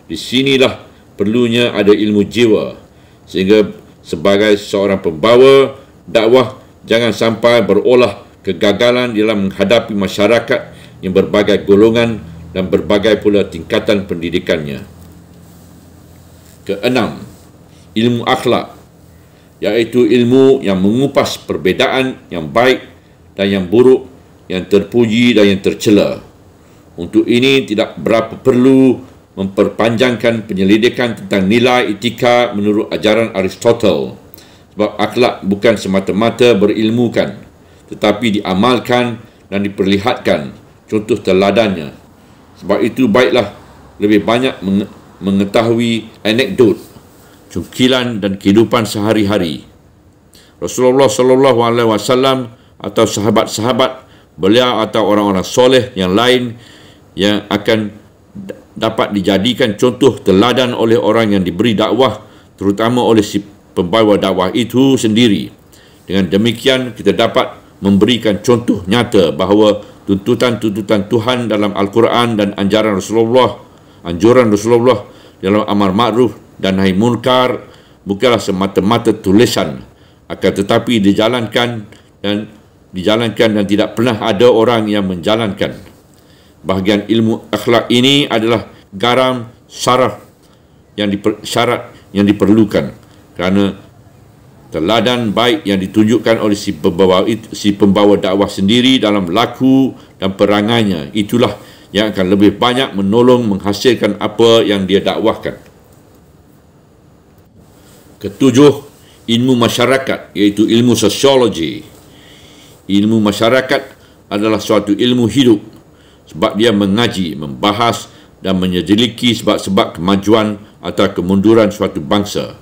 Di sinilah perlunya ada ilmu jiwa, sehingga sebagai seorang pembawa dakwah jangan sampai berolah kegagalan dalam menghadapi masyarakat yang berbagai golongan dan berbagai pula tingkatan pendidikannya. Keenam, ilmu akhlak, iaitu ilmu yang mengupas perbezaan yang baik dan yang buruk, yang terpuji dan yang tercela. Untuk ini tidak berapa perlu memperpanjangkan penyelidikan tentang nilai etika menurut ajaran Aristotle, sebab akhlak bukan semata-mata berilmukan, tetapi diamalkan dan diperlihatkan contoh teladannya. Sebab itu baiklah lebih banyak mengetahui anekdot, cukilan dan kehidupan sehari-hari. Rasulullah SAW atau sahabat-sahabat beliau atau orang-orang soleh yang lain yang akan dapat dijadikan contoh teladan oleh orang yang diberi dakwah, terutama oleh si pembawa dakwah itu sendiri. Dengan demikian kita dapat memberikan contoh nyata bahawa tuntutan-tuntutan Tuhan dalam Al-Quran dan anjuran Rasulullah dalam amar ma'ruf dan nahi munkar bukanlah semata-mata tulisan, akan tetapi dijalankan dan tidak pernah ada orang yang menjalankan. Bahagian ilmu akhlak ini adalah garam saraf syarat yang diperlukan, kerana teladan baik yang ditunjukkan oleh si pembawa dakwah sendiri dalam laku dan perangainya, itulah yang akan lebih banyak menolong menghasilkan apa yang dia dakwahkan. Ketujuh, ilmu masyarakat, iaitu ilmu sosiologi. Ilmu masyarakat adalah suatu ilmu hidup sebab dia mengaji, membahas dan menyelidiki sebab-sebab kemajuan atau kemunduran suatu bangsa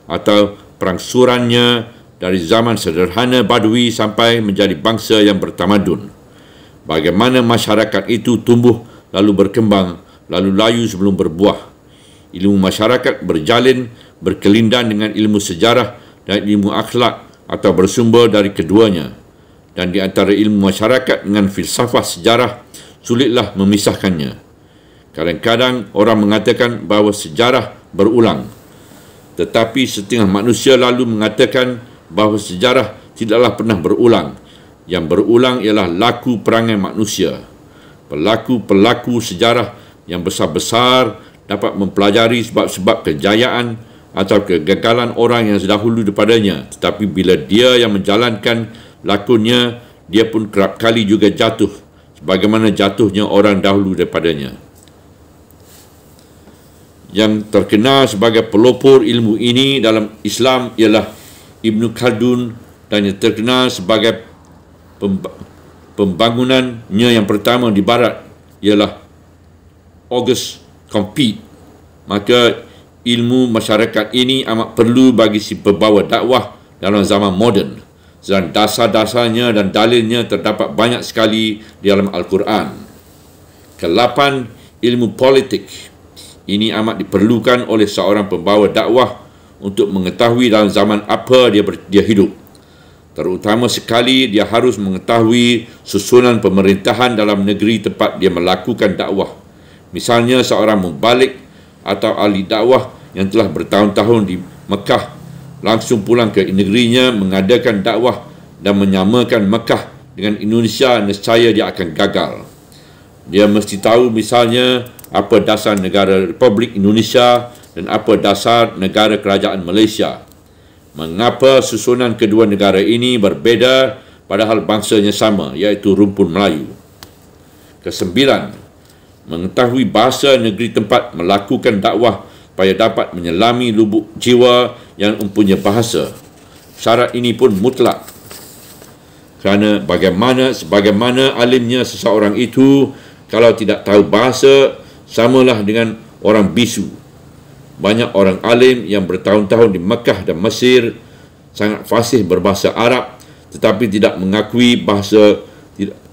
atau perangsurannya dari zaman sederhana badui sampai menjadi bangsa yang bertamadun. Bagaimana masyarakat itu tumbuh, lalu berkembang, lalu layu sebelum berbuah. Ilmu masyarakat berkelindan dengan ilmu sejarah dan ilmu akhlak atau bersumber dari keduanya. Dan di antara ilmu masyarakat dengan filsafat sejarah, sulitlah memisahkannya. Kadang-kadang orang mengatakan bahawa sejarah berulang, tetapi setengah manusia lalu mengatakan bahawa sejarah tidaklah pernah berulang. Yang berulang ialah laku perangai manusia. Pelaku-pelaku sejarah yang besar-besar dapat mempelajari sebab-sebab kejayaan atau kegagalan orang yang dahulu daripadanya, tetapi bila dia yang menjalankan lakonnya, dia pun kerap kali juga jatuh sebagaimana jatuhnya orang dahulu daripadanya. Yang terkenal sebagai pelopor ilmu ini dalam Islam ialah Ibn Khaldun, dan yang terkenal sebagai pembangunannya yang pertama di barat ialah Auguste Comte. Maka ilmu masyarakat ini amat perlu bagi si pembawa dakwah dalam zaman moden, dan dasar-dasarnya dan dalilnya terdapat banyak sekali di dalam Al-Quran. Kelapan, ilmu politik. Ini amat diperlukan oleh seorang pembawa dakwah untuk mengetahui dalam zaman apa dia hidup. Terutama sekali dia harus mengetahui susunan pemerintahan dalam negeri tempat dia melakukan dakwah. Misalnya seorang mubalik atau ahli dakwah yang telah bertahun-tahun di Mekah langsung pulang ke negerinya mengadakan dakwah dan menyamakan Mekah dengan Indonesia, nescaya dia akan gagal. Dia mesti tahu misalnya apa dasar negara Republik Indonesia dan apa dasar negara kerajaan Malaysia. Mengapa susunan kedua negara ini berbeza padahal bangsanya sama, iaitu rumpun Melayu. Kesembilan, mengetahui bahasa negeri tempat melakukan dakwah supaya dapat menyelami lubuk jiwa yang mempunyai bahasa. Syarat ini pun mutlak, kerana sebagaimana alimnya seseorang itu, kalau tidak tahu bahasa, samalah dengan orang bisu. Banyak orang alim yang bertahun-tahun di Mekah dan Mesir sangat fasih berbahasa Arab, tetapi tidak mengakui bahasa,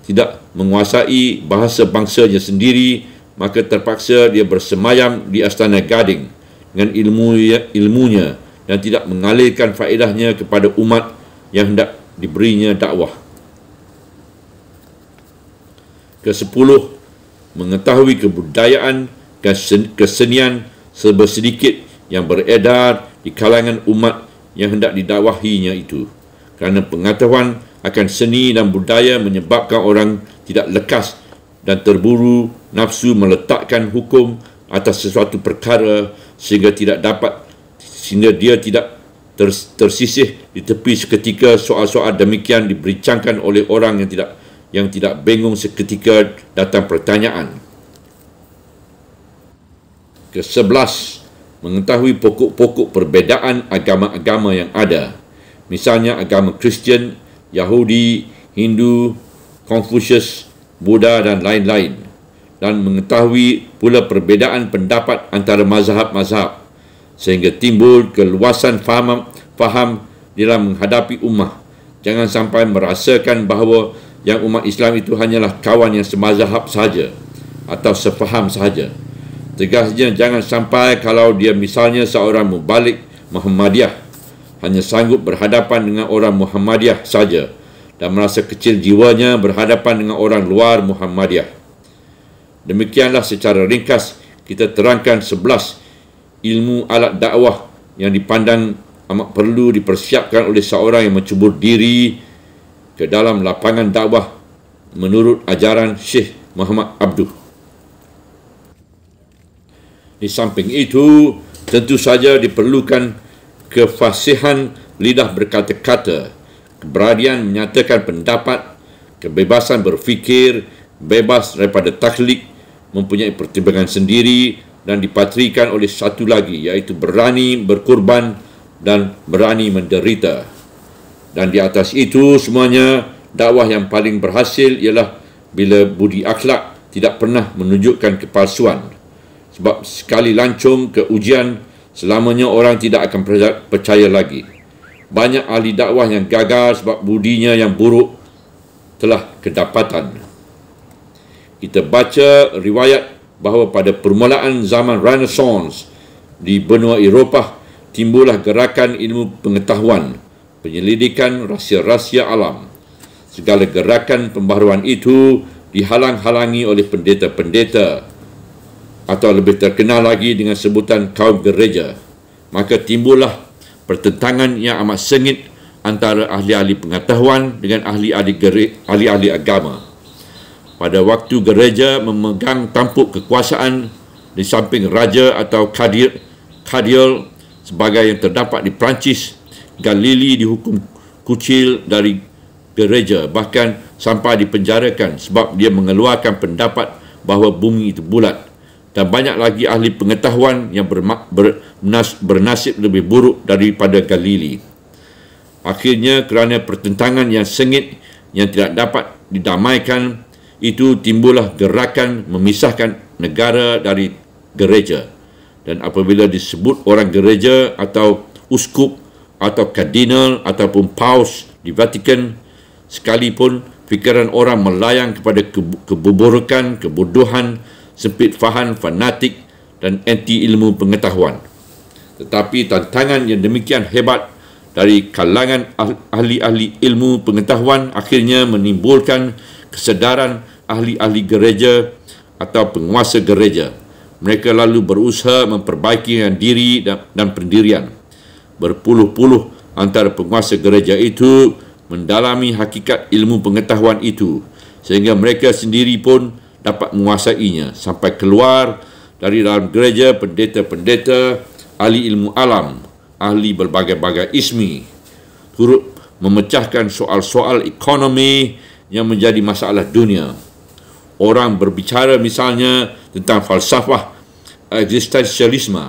tidak menguasai bahasa bangsanya sendiri, maka terpaksa dia bersemayam di Astana Gading dengan ilmunya dan tidak mengalirkan faedahnya kepada umat yang hendak diberinya dakwah. Kesepuluh, mengetahui kebudayaan dan kesenian serba sedikit yang beredar di kalangan umat yang hendak didakwahinya itu. Kerana pengetahuan akan seni dan budaya menyebabkan orang tidak lekas dan terburu nafsu meletakkan hukum atas sesuatu perkara sehingga dia tidak tersisih di tepi seketika. Soal-soal demikian dibincangkan oleh orang yang tidak bingung seketika datang pertanyaan. Ke-11, mengetahui pokok-pokok perbezaan agama-agama yang ada. Misalnya agama Kristian, Yahudi, Hindu, Confucius, Buddha dan lain-lain. Dan mengetahui pula perbezaan pendapat antara mazhab-mazhab sehingga timbul keluasan faham dalam menghadapi ummah. Jangan sampai merasakan bahawa yang umat Islam itu hanyalah kawan yang semazhab sahaja atau sefaham sahaja. Tegasnya jangan sampai kalau dia misalnya seorang mubalik Muhammadiyah hanya sanggup berhadapan dengan orang Muhammadiyah saja dan merasa kecil jiwanya berhadapan dengan orang luar Muhammadiyah. Demikianlah secara ringkas kita terangkan 11 ilmu alat dakwah yang dipandang amat perlu dipersiapkan oleh seorang yang mencebur diri ke dalam lapangan dakwah menurut ajaran Syekh Muhammad Abduh. Di samping itu, Tentu saja diperlukan kefasihan lidah berkata-kata, keberanian menyatakan pendapat, kebebasan berfikir, bebas daripada taklid, mempunyai pertimbangan sendiri, dan dipatrikan oleh satu lagi, iaitu berani berkorban dan berani menderita. Dan di atas itu semuanya, dakwah yang paling berhasil ialah bila budi akhlak tidak pernah menunjukkan kepalsuan. Sebab sekali lancung ke ujian, selamanya orang tidak akan percaya lagi. Banyak ahli dakwah yang gagal sebab budinya yang buruk telah kedapatan. Kita baca riwayat bahawa pada permulaan zaman Renaissance di benua Eropah, timbullah gerakan ilmu pengetahuan, penyelidikan rahsia-rahsia alam. Segala gerakan pembaharuan itu dihalang-halangi oleh pendeta-pendeta, atau lebih terkenal lagi dengan sebutan kaum gereja. Maka timbullah pertentangan yang amat sengit antara ahli-ahli pengetahuan dengan ahli-ahli agama. Pada waktu gereja memegang tampuk kekuasaan di samping raja atau kadiol sebagai yang terdapat di Perancis, Galilei dihukum kucil dari gereja, bahkan sampai dipenjarakan sebab dia mengeluarkan pendapat bahawa bumi itu bulat. Dan banyak lagi ahli pengetahuan yang bernasib lebih buruk daripada Galilei. Akhirnya kerana pertentangan yang sengit yang tidak dapat didamaikan, itu timbullah gerakan memisahkan negara dari gereja. Dan apabila disebut orang gereja atau uskup atau kardinal ataupun paus di Vatikan, sekalipun fikiran orang melayang kepada kebuburukan, kebodohan, sempit faham, fanatik dan anti ilmu pengetahuan. Tetapi tantangan yang demikian hebat dari kalangan ahli-ahli ilmu pengetahuan akhirnya menimbulkan kesedaran ahli-ahli gereja atau penguasa gereja. Mereka lalu berusaha memperbaiki diri dan pendirian. Berpuluh-puluh antara penguasa gereja itu mendalami hakikat ilmu pengetahuan itu, sehingga mereka sendiri pun dapat menguasainya, sampai keluar dari dalam gereja pendeta-pendeta, ahli ilmu alam, ahli berbagai-bagai ismi, turut memecahkan soal-soal ekonomi yang menjadi masalah dunia. Orang berbicara misalnya tentang falsafah eksistensialisme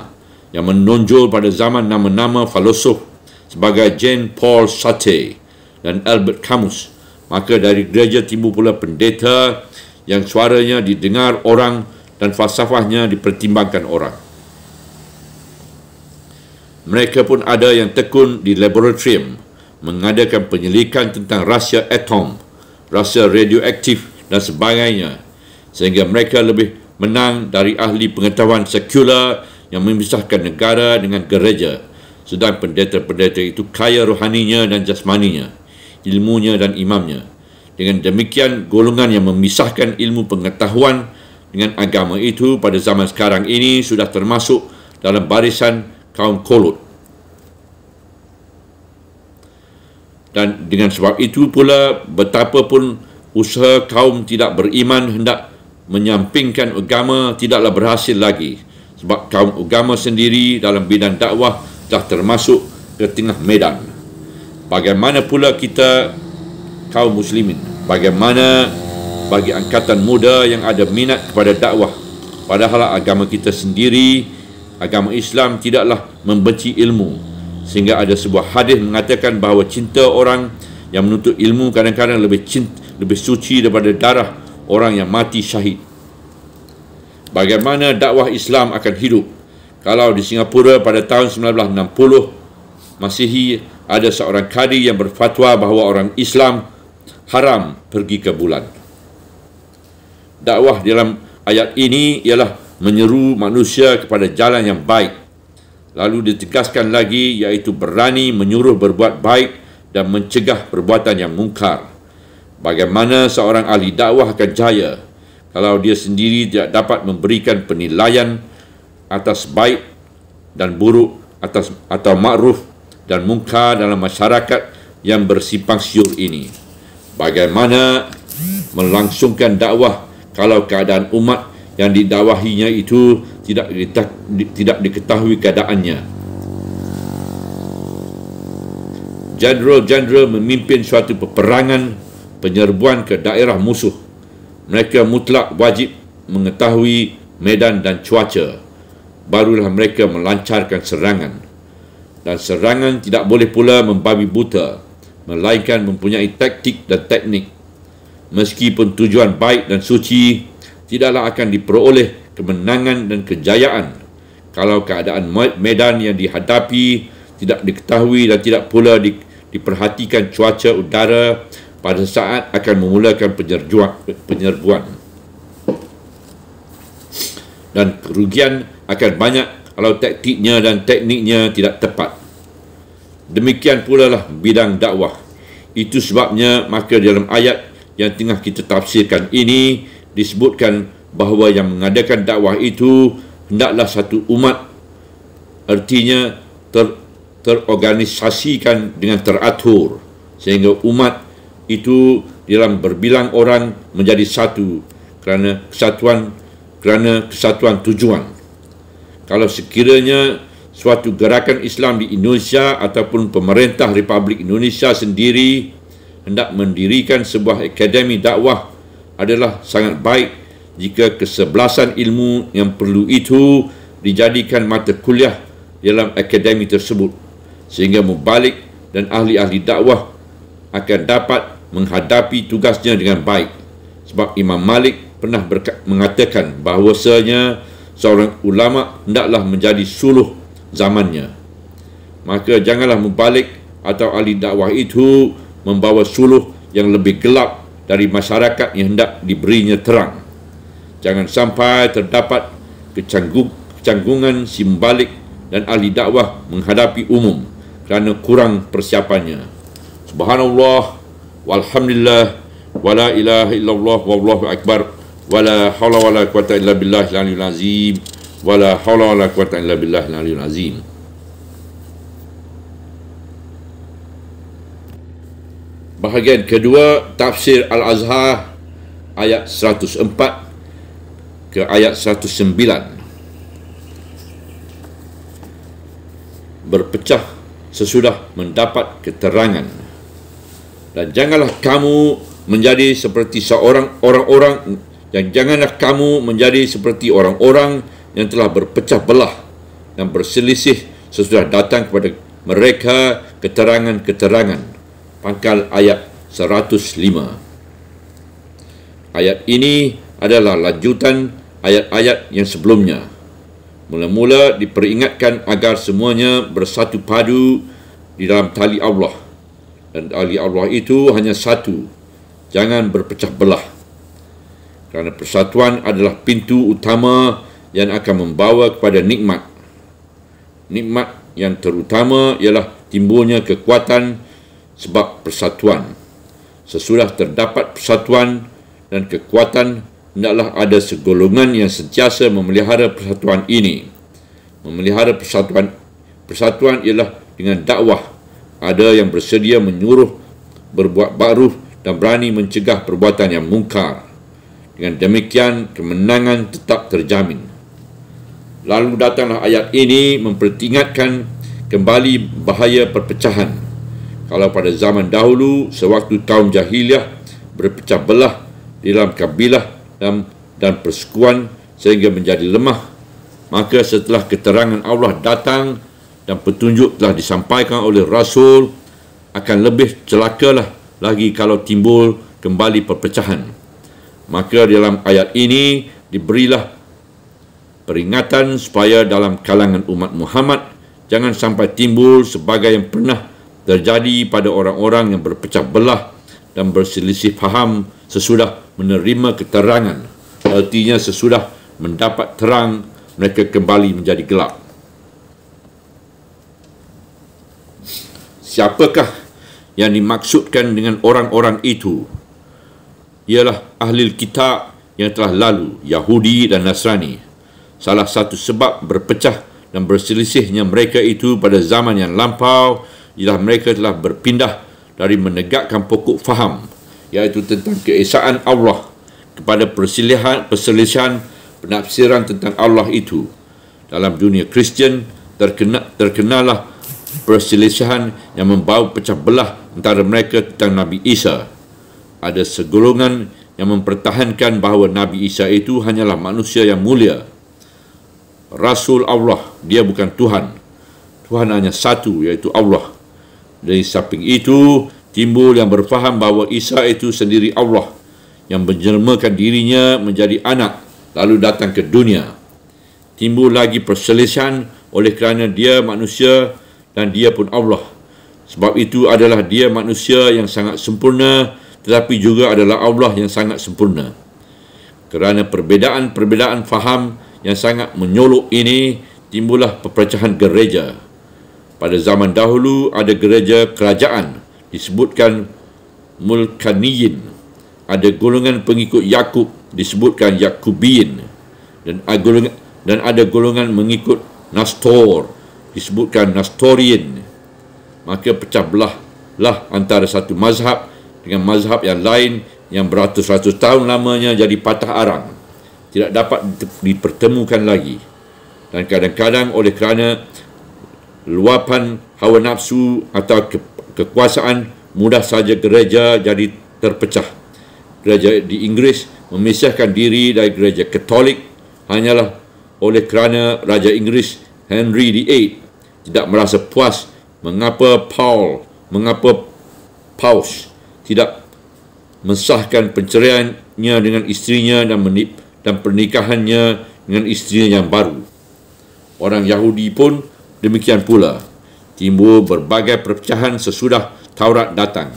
yang menonjol pada zaman nama-nama filosof sebagai Jean-Paul Sartre dan Albert Camus. Maka dari gereja timbul pula pendeta yang suaranya didengar orang dan falsafahnya dipertimbangkan orang. Mereka pun ada yang tekun di laboratorium mengadakan penyelidikan tentang rahsia atom, rahsia radioaktif dan sebagainya, sehingga mereka lebih menang dari ahli pengetahuan sekular yang memisahkan negara dengan gereja. Sedang pendeta-pendeta itu kaya rohaninya dan jasmaninya, ilmunya dan imamnya. Dengan demikian, golongan yang memisahkan ilmu pengetahuan dengan agama itu pada zaman sekarang ini sudah termasuk dalam barisan kaum kolot. Dan dengan sebab itu pula, betapapun usaha kaum tidak beriman hendak menyampingkan agama tidaklah berhasil lagi, sebab kaum agama sendiri dalam bidang dakwah telah termasuk ke tengah medan. Bagaimana pula kita kaum muslimin? Bagaimana bagi angkatan muda yang ada minat kepada dakwah, padahal agama kita sendiri, agama Islam, tidaklah membenci ilmu, sehingga ada sebuah hadis mengatakan bahawa cinta orang yang menuntut ilmu kadang-kadang lebih suci daripada darah orang yang mati syahid. Bagaimana dakwah Islam akan hidup kalau di Singapura pada tahun 1960 Masihi ada seorang kadi yang berfatwa bahawa orang Islam haram pergi ke bulan? Dakwah dalam ayat ini ialah menyeru manusia kepada jalan yang baik. Lalu ditegaskan lagi, iaitu berani menyuruh berbuat baik dan mencegah perbuatan yang mungkar. Bagaimana seorang ahli dakwah akan jaya kalau dia sendiri tidak dapat memberikan penilaian atas baik dan buruk, atau makruf dan mungkar dalam masyarakat yang bersimpang siur ini? Bagaimana melangsungkan dakwah kalau keadaan umat yang didakwahinya itu tidak diketahui keadaannya. Jeneral-jeneral memimpin suatu peperangan penyerbuan ke daerah musuh. Mereka mutlak wajib mengetahui medan dan cuaca. Barulah mereka melancarkan serangan. Dan serangan tidak boleh pula membabi buta, melainkan mempunyai taktik dan teknik. Meskipun tujuan baik dan suci, tidaklah akan diperoleh kemenangan dan kejayaan kalau keadaan medan yang dihadapi tidak diketahui dan tidak pula diperhatikan cuaca udara pada saat akan memulakan penyerbuan. Dan kerugian akan banyak kalau taktiknya dan tekniknya tidak tepat. Demikian pula lah bidang dakwah. Itu sebabnya maka dalam ayat yang tengah kita tafsirkan ini disebutkan bahawa yang mengadakan dakwah itu hendaklah satu umat, artinya terorganisasikan dengan teratur sehingga umat itu dalam berbilang orang menjadi satu kerana kesatuan tujuan. Kalau sekiranya suatu gerakan Islam di Indonesia ataupun pemerintah Republik Indonesia sendiri hendak mendirikan sebuah akademi dakwah, adalah sangat baik jika kesebelasan ilmu yang perlu itu dijadikan mata kuliah dalam akademi tersebut, sehingga mubalik dan ahli-ahli dakwah akan dapat menghadapi tugasnya dengan baik. Sebab Imam Malik pernah mengatakan bahawasanya seorang ulama hendaklah menjadi suluh zamannya. Maka janganlah mubalik atau ahli dakwah itu membawa suluh yang lebih gelap dari masyarakat yang hendak diberinya terang. Jangan sampai terdapat kecanggungan si mubalik dan ahli dakwah menghadapi umum kerana kurang persiapannya. Subhanallah walhamdulillah wala ilaha illallah wallahu akbar wala hawla wala quwata illa billahil aliyyil azim wala hawla wala quwata illa billahil aliyyil azim. Bahagian kedua tafsir Al-Azhar ayat 104 ke ayat 109. Berpecah sesudah mendapat keterangan. Dan janganlah kamu menjadi seperti orang-orang yang telah berpecah belah dan berselisih sesudah datang kepada mereka keterangan-keterangan. Pangkal ayat 105. Ayat ini adalah lanjutan ayat-ayat yang sebelumnya. Mula-mula diperingatkan agar semuanya bersatu padu di dalam tali Allah. Dan tali Allah itu hanya satu. Jangan berpecah belah. Kerana persatuan adalah pintu utama yang akan membawa kepada nikmat. Nikmat yang terutama ialah timbulnya kekuatan sebab persatuan. Sesudah terdapat persatuan dan kekuatan, hendaklah ada segolongan yang sentiasa memelihara persatuan ini. Memelihara persatuan ialah dengan dakwah. Ada yang bersedia menyuruh berbuat ma'ruf dan berani mencegah perbuatan yang mungkar. Dengan demikian, kemenangan tetap terjamin. Lalu datanglah ayat ini memperingatkan kembali bahaya perpecahan. Kalau pada zaman dahulu, sewaktu kaum jahiliah berpecah belah di dalam kabilah dan persekutuan sehingga menjadi lemah, maka setelah keterangan Allah datang dan petunjuk telah disampaikan oleh Rasul, akan lebih celakalah lagi kalau timbul kembali perpecahan. Maka dalam ayat ini diberilah peringatan supaya dalam kalangan umat Muhammad jangan sampai timbul sebagai yang pernah terjadi pada orang-orang yang berpecah belah dan berselisih faham sesudah menerima keterangan. Artinya sesudah mendapat terang, mereka kembali menjadi gelap. Siapakah yang dimaksudkan dengan orang-orang itu? Ialah ahli kitab yang telah lalu, Yahudi dan Nasrani. Salah satu sebab berpecah dan berselisihnya mereka itu pada zaman yang lampau ialah mereka telah berpindah dari menegakkan pokok faham, iaitu tentang keesaan Allah, kepada perselisihan penafsiran tentang Allah itu. Dalam dunia Kristian, terkenalah perselisihan yang membawa pecah belah antara mereka tentang Nabi Isa. Ada segolongan yang mempertahankan bahawa Nabi Isa itu hanyalah manusia yang mulia, Rasul Allah, dia bukan Tuhan. Tuhan hanya satu, iaitu Allah. Dari samping itu, timbul yang berfaham bahawa Isa itu sendiri Allah yang menjelmakan dirinya menjadi anak lalu datang ke dunia. Timbul lagi perselisihan oleh kerana dia manusia dan dia pun Allah. Sebab itu adalah dia manusia yang sangat sempurna tetapi juga adalah Allah yang sangat sempurna. Kerana perbezaan faham yang sangat menyolok ini, timbullah perpecahan gereja. Pada zaman dahulu ada gereja kerajaan disebutkan Mulkaniyin. Ada golongan pengikut Yakub disebutkan Yakubiyin, dan ada golongan mengikut Nastor disebutkan Nastoriyin. Maka pecah belahlah antara satu mazhab dengan mazhab yang lain yang beratus-ratus tahun lamanya jadi patah arang, tidak dapat dipertemukan lagi. Dan kadang-kadang oleh kerana luapan hawa nafsu atau kekuasaan, mudah saja gereja jadi terpecah. Gereja di Inggeris memisahkan diri dari gereja Katolik hanyalah oleh kerana Raja Inggeris Henry VIII tidak merasa puas mengapa Paus tidak mensahkan perceraiannya dengan isterinya dan pernikahannya dengan isterinya yang baru. Orang Yahudi pun demikian pula. Timbul berbagai perpecahan sesudah Taurat datang.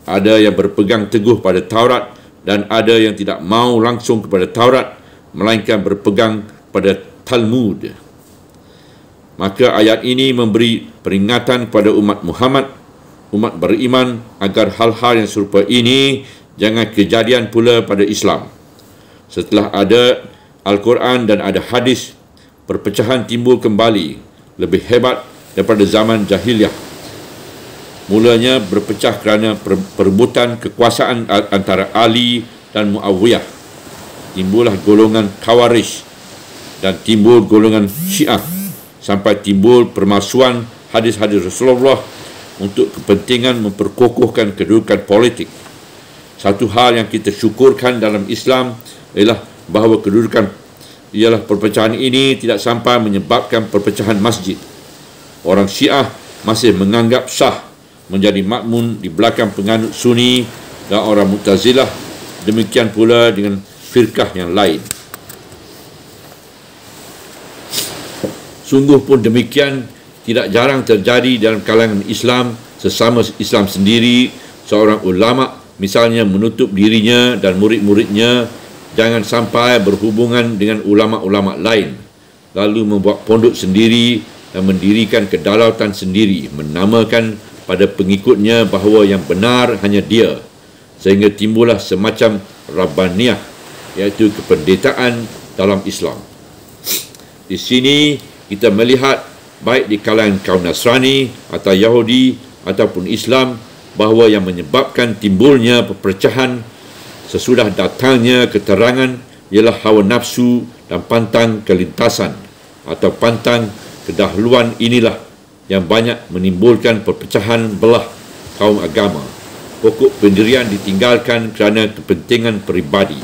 Ada yang berpegang teguh pada Taurat dan ada yang tidak mau langsung kepada Taurat, melainkan berpegang pada Talmud. Maka ayat ini memberi peringatan kepada umat Muhammad, umat beriman, agar hal-hal yang serupa ini jangan kejadian pula pada Islam. Setelah ada Al-Quran dan ada hadis, perpecahan timbul kembali, lebih hebat daripada zaman jahiliyah. Mulanya berpecah kerana perebutan kekuasaan antara Ali dan Muawiyah. Timbullah golongan Khawarij dan timbul golongan Syiah, sampai timbul permasuan hadis-hadis Rasulullah untuk kepentingan memperkokohkan kedudukan politik. Satu hal yang kita syukurkan dalam Islam ialah bahawa perpecahan ini tidak sampai menyebabkan perpecahan masjid. Orang Syiah masih menganggap sah menjadi makmun di belakang penganut Sunni, dan orang Mu'tazilah demikian pula dengan firqah yang lain. Sungguh pun demikian tidak jarang terjadi dalam kalangan Islam, sesama Islam sendiri, seorang ulama misalnya menutup dirinya dan murid-muridnya jangan sampai berhubungan dengan ulama-ulama lain, lalu membuat pondok sendiri dan mendirikan kedaulatan sendiri, menamakan pada pengikutnya bahawa yang benar hanya dia, sehingga timbullah semacam Rabbaniyah, iaitu kependetaan dalam Islam. Di sini kita melihat baik di kalangan kaum Nasrani atau Yahudi ataupun Islam bahawa yang menyebabkan timbulnya perpecahan sesudah datangnya keterangan ialah hawa nafsu dan pantang kelintasan atau pantang kedahuluan inilah yang banyak menimbulkan perpecahan belah kaum agama. Pokok pendirian ditinggalkan kerana kepentingan peribadi.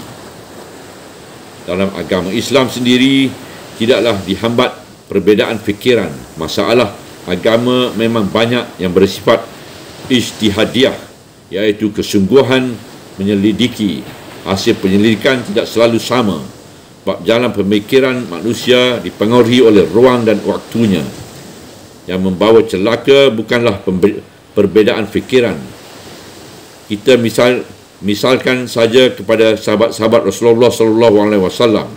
Dalam agama Islam sendiri, tidaklah dihambat perbezaan fikiran. Masalah agama memang banyak yang bersifat ijtihadiyah, iaitu kesungguhan menyelidiki. Hasil penyelidikan tidak selalu sama, sebab jalan pemikiran manusia dipengaruhi oleh ruang dan waktunya. Yang membawa celaka bukanlah perbezaan fikiran. Kita misalkan saja kepada sahabat-sahabat Rasulullah SAW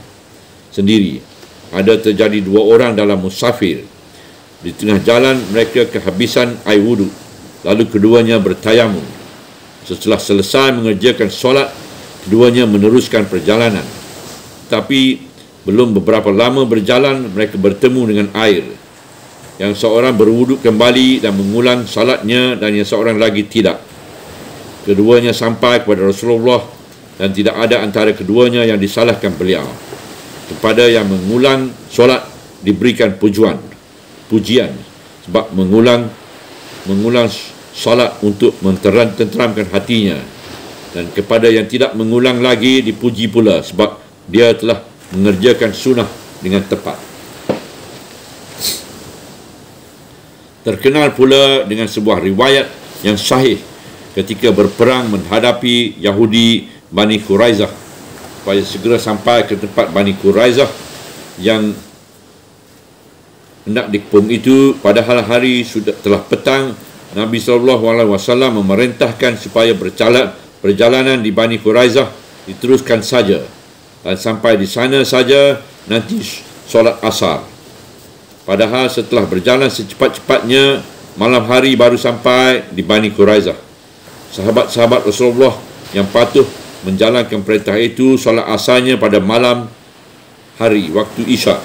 sendiri. Ada terjadi dua orang dalam musafir. Di tengah jalan mereka kehabisan air wuduk, lalu keduanya bertayamum. Setelah selesai mengerjakan solat, keduanya meneruskan perjalanan. Tapi belum beberapa lama berjalan, mereka bertemu dengan air. Yang seorang berwuduk kembali dan mengulang salatnya, dan yang seorang lagi tidak. Keduanya sampai kepada Rasulullah dan tidak ada antara keduanya yang disalahkan beliau. kepada yang mengulang solat diberikan pujian, sebab mengulang solat untuk mententeramkan hatinya, dan kepada yang tidak mengulang lagi dipuji pula sebab dia telah mengerjakan sunnah dengan tepat. Terkenal pula dengan sebuah riwayat yang sahih ketika berperang menghadapi Yahudi Bani Quraizah, supaya segera sampai ke tempat Bani Quraizah yang hendak dikepung itu. Padahal hari sudah telah petang, Nabi SAW memerintahkan supaya perjalanan di Bani Quraizah diteruskan saja, dan sampai di sana saja nanti solat asar. Padahal setelah berjalan secepat-cepatnya, malam hari baru sampai di Bani Quraizah. Sahabat-sahabat Rasulullah yang patuh menjalankan perintah itu solat asarnya pada malam hari waktu Isya.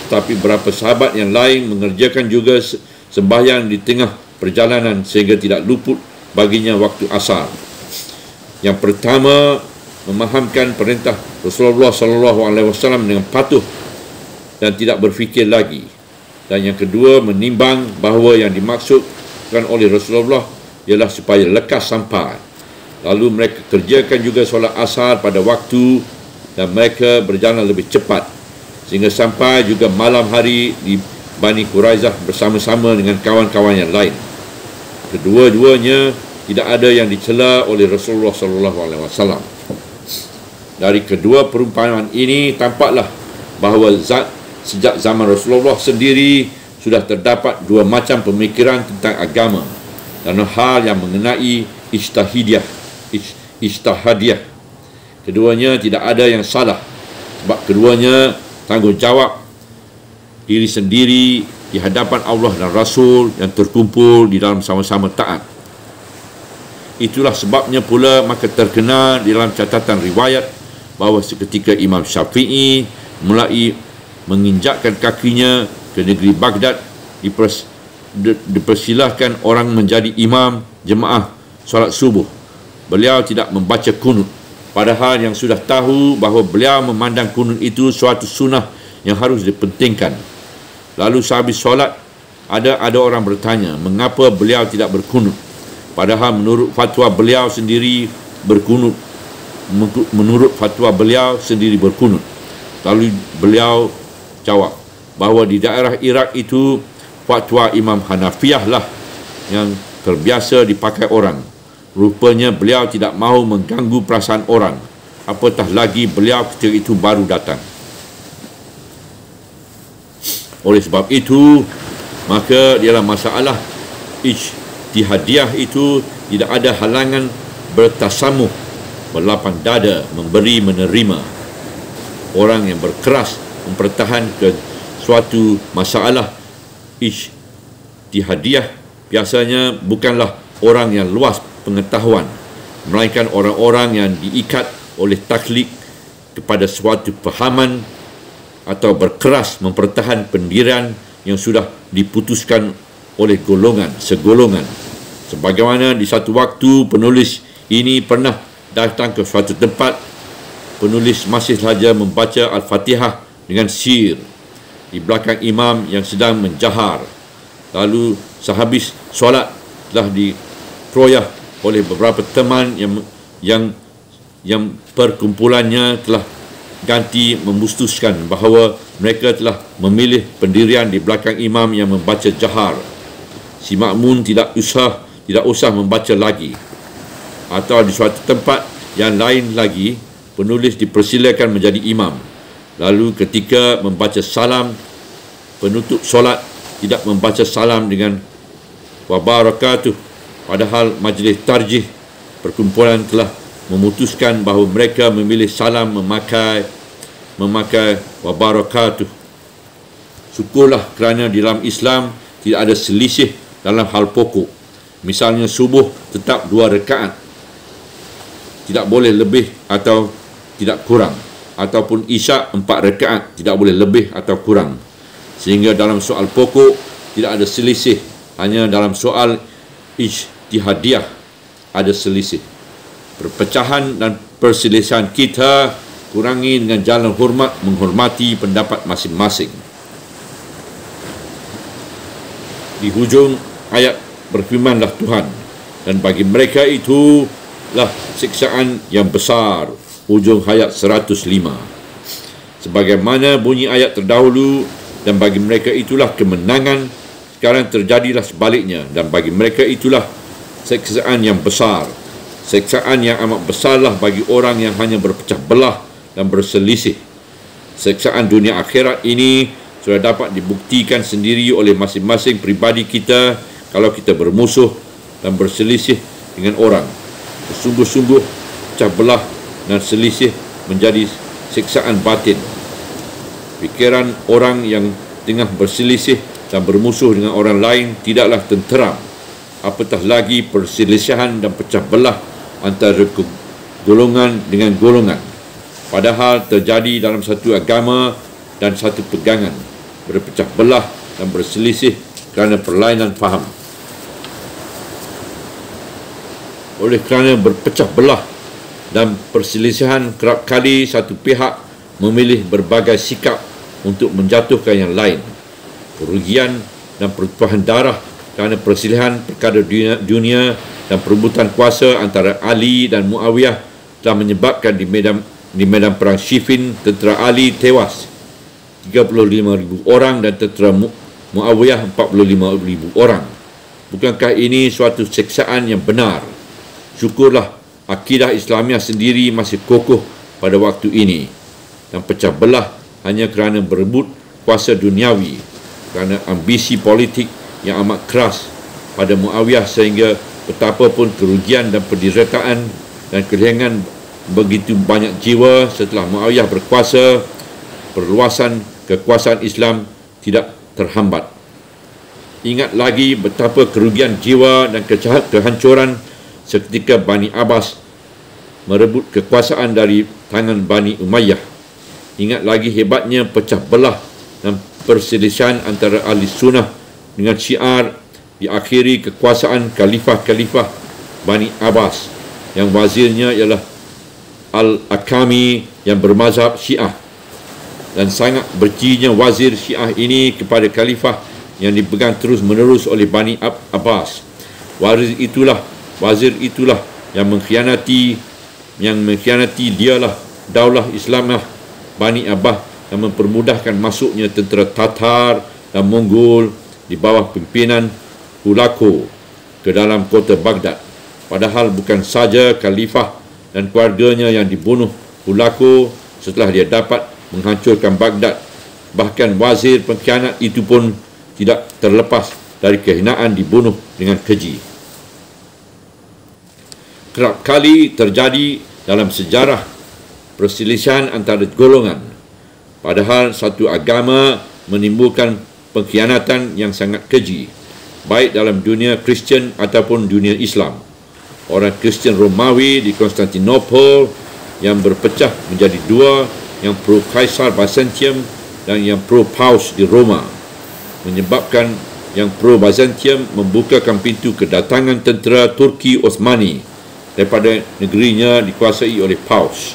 Tapi beberapa sahabat yang lain mengerjakan juga sembahyang di tengah perjalanan sehingga tidak luput baginya waktu asar. Yang pertama, memahamkan perintah Rasulullah SAW dengan patuh dan tidak berfikir lagi. Dan yang kedua, menimbang bahawa yang dimaksudkan oleh Rasulullah ialah supaya lekas sampai. Lalu mereka kerjakan juga solat asar pada waktu, dan mereka berjalan lebih cepat sehingga sampai juga malam hari di Bani Quraizah bersama-sama dengan kawan-kawan yang lain. Kedua-duanya tidak ada yang dicela oleh Rasulullah SAW. Dari kedua perumpamaan ini tampaklah bahawa sejak zaman Rasulullah sendiri sudah terdapat dua macam pemikiran tentang agama dan hal yang mengenai ijtihadiyah. Keduanya tidak ada yang salah, sebab keduanya tanggungjawab diri sendiri di hadapan Allah dan Rasul yang terkumpul di dalam sama-sama taat. Itulah sebabnya pula maka terkenal di dalam catatan riwayat bahawa seketika Imam Syafi'i mulai menginjakkan kakinya ke negeri Baghdad, dipersilahkan orang menjadi imam jemaah solat subuh. Beliau tidak membaca kunut, padahal yang sudah tahu bahawa beliau memandang kunut itu suatu sunnah yang harus dipentingkan. Lalu sehabis solat ada orang bertanya mengapa beliau tidak berkunut, padahal menurut fatwa beliau sendiri berkunut. Lalu beliau jawab bahawa di daerah Iraq itu fatwa Imam Hanafiyah lah yang terbiasa dipakai orang. Rupanya beliau tidak mahu mengganggu perasaan orang, apatah lagi beliau ketika itu baru datang. Oleh sebab itu, maka dalam masalah ijtihadiyah itu tidak ada halangan bertasamuh, berlapang dada, memberi menerima. Orang yang berkeras mempertahankan suatu masalah ijtihadiyah biasanya bukanlah orang yang luas pengetahuan, melainkan orang-orang yang diikat oleh taklid kepada suatu pahaman atau berkeras mempertahankan pendirian yang sudah diputuskan oleh segolongan. Sebagaimana di satu waktu penulis ini pernah datang ke suatu tempat, penulis masih saja membaca Al-Fatihah dengan sir di belakang imam yang sedang menjahar. Lalu sehabis solat telah dikeroyah oleh beberapa teman yang perkumpulannya telah ganti memutuskan bahawa mereka telah memilih pendirian di belakang imam yang membaca jahar. Si makmum tidak usah membaca lagi. Atau di suatu tempat yang lain lagi, penulis dipersilakan menjadi imam. Lalu ketika membaca salam, penutup solat tidak membaca salam dengan wabarakatuh, padahal majlis tarjih perkumpulan telah memutuskan bahawa mereka memilih salam memakai wabarakatuh. Syukurlah kerana di dalam Islam tidak ada selisih dalam hal pokok. Misalnya subuh tetap 2 rakaat, tidak boleh lebih atau tidak kurang, ataupun isyak 4 rakaat, tidak boleh lebih atau kurang. Sehingga dalam soal pokok tidak ada selisih, hanya dalam soal ijtihadiyah ada selisih. Perpecahan dan perselisihan kita kurangi dengan jalan hormat, menghormati pendapat masing-masing. Di hujung ayat berfirmanlah Tuhan, dan bagi mereka itulah siksaan yang besar. Hujung ayat 105. Sebagaimana bunyi ayat terdahulu, dan bagi mereka itulah kemenangan, sekarang terjadilah sebaliknya, dan bagi mereka itulah siksaan yang besar. Siksaan yang amat besarlah bagi orang yang hanya berpecah belah dan berselisih. Siksaan dunia akhirat ini sudah dapat dibuktikan sendiri oleh masing-masing pribadi kita kalau kita bermusuh dan berselisih dengan orang. Bersungguh-sungguh pecah belah dan selisih menjadi siksaan batin. Fikiran orang yang tengah berselisih dan bermusuh dengan orang lain tidaklah tenteram, apatah lagi perselisihan dan pecah belah antara golongan dengan golongan. Padahal terjadi dalam satu agama dan satu pegangan, berpecah belah dan berselisih kerana perlainan faham. Oleh kerana berpecah belah dan perselisihan, kerap kali satu pihak memilih berbagai sikap untuk menjatuhkan yang lain. Kerugian dan pertumpahan darah kerana perselisihan perkara dunia dan perebutan kuasa antara Ali dan Muawiyah telah menyebabkan di medan perang Siffin, tentera Ali tewas 35,000 orang dan tentera Muawiyah 45,000 orang. Bukankah ini suatu siksaan yang benar? Syukurlah akidah Islamiah sendiri masih kokoh pada waktu ini, dan pecah belah hanya kerana berebut kuasa duniawi, kerana ambisi politik yang amat keras pada Muawiyah, sehingga betapapun kerugian dan penderitaan dan kehilangan begitu banyak jiwa setelah Muawiyah berkuasa, perluasan kekuasaan Islam tidak terhambat. Ingat lagi betapa kerugian jiwa dan kehancuran seketika Bani Abbas merebut kekuasaan dari tangan Bani Umayyah. Ingat lagi hebatnya pecah belah dan perselisihan antara ahli sunnah dengan syiar diakhiri kekuasaan khalifah-khalifah Bani Abbas yang wazirnya ialah Al-Akami yang bermazhab Syiah, dan sangat bercinya wazir Syiah ini kepada khalifah yang dipegang terus-menerus oleh Bani Abbas. Wazir itulah yang mengkhianati dialah daulah Islamah Bani Abbas yang mempermudahkan masuknya tentera Tatar dan Mongol di bawah pimpinan Hulaku ke dalam kota Baghdad. Padahal bukan saja khalifah dan keluarganya yang dibunuh Hulaku setelah dia dapat menghancurkan Baghdad, bahkan wazir pengkhianat itu pun tidak terlepas dari kehinaan dibunuh dengan keji. Kerap kali terjadi dalam sejarah perselisihan antara golongan, padahal satu agama menimbulkan pengkhianatan yang sangat keji, baik dalam dunia Kristian ataupun dunia Islam. Orang Kristian Romawi di Konstantinopel yang berpecah menjadi dua, yang pro Kaisar Byzantium dan yang pro Paus di Roma, menyebabkan yang pro Byzantium membukakan pintu kedatangan tentera Turki Osmani daripada negerinya dikuasai oleh Paus.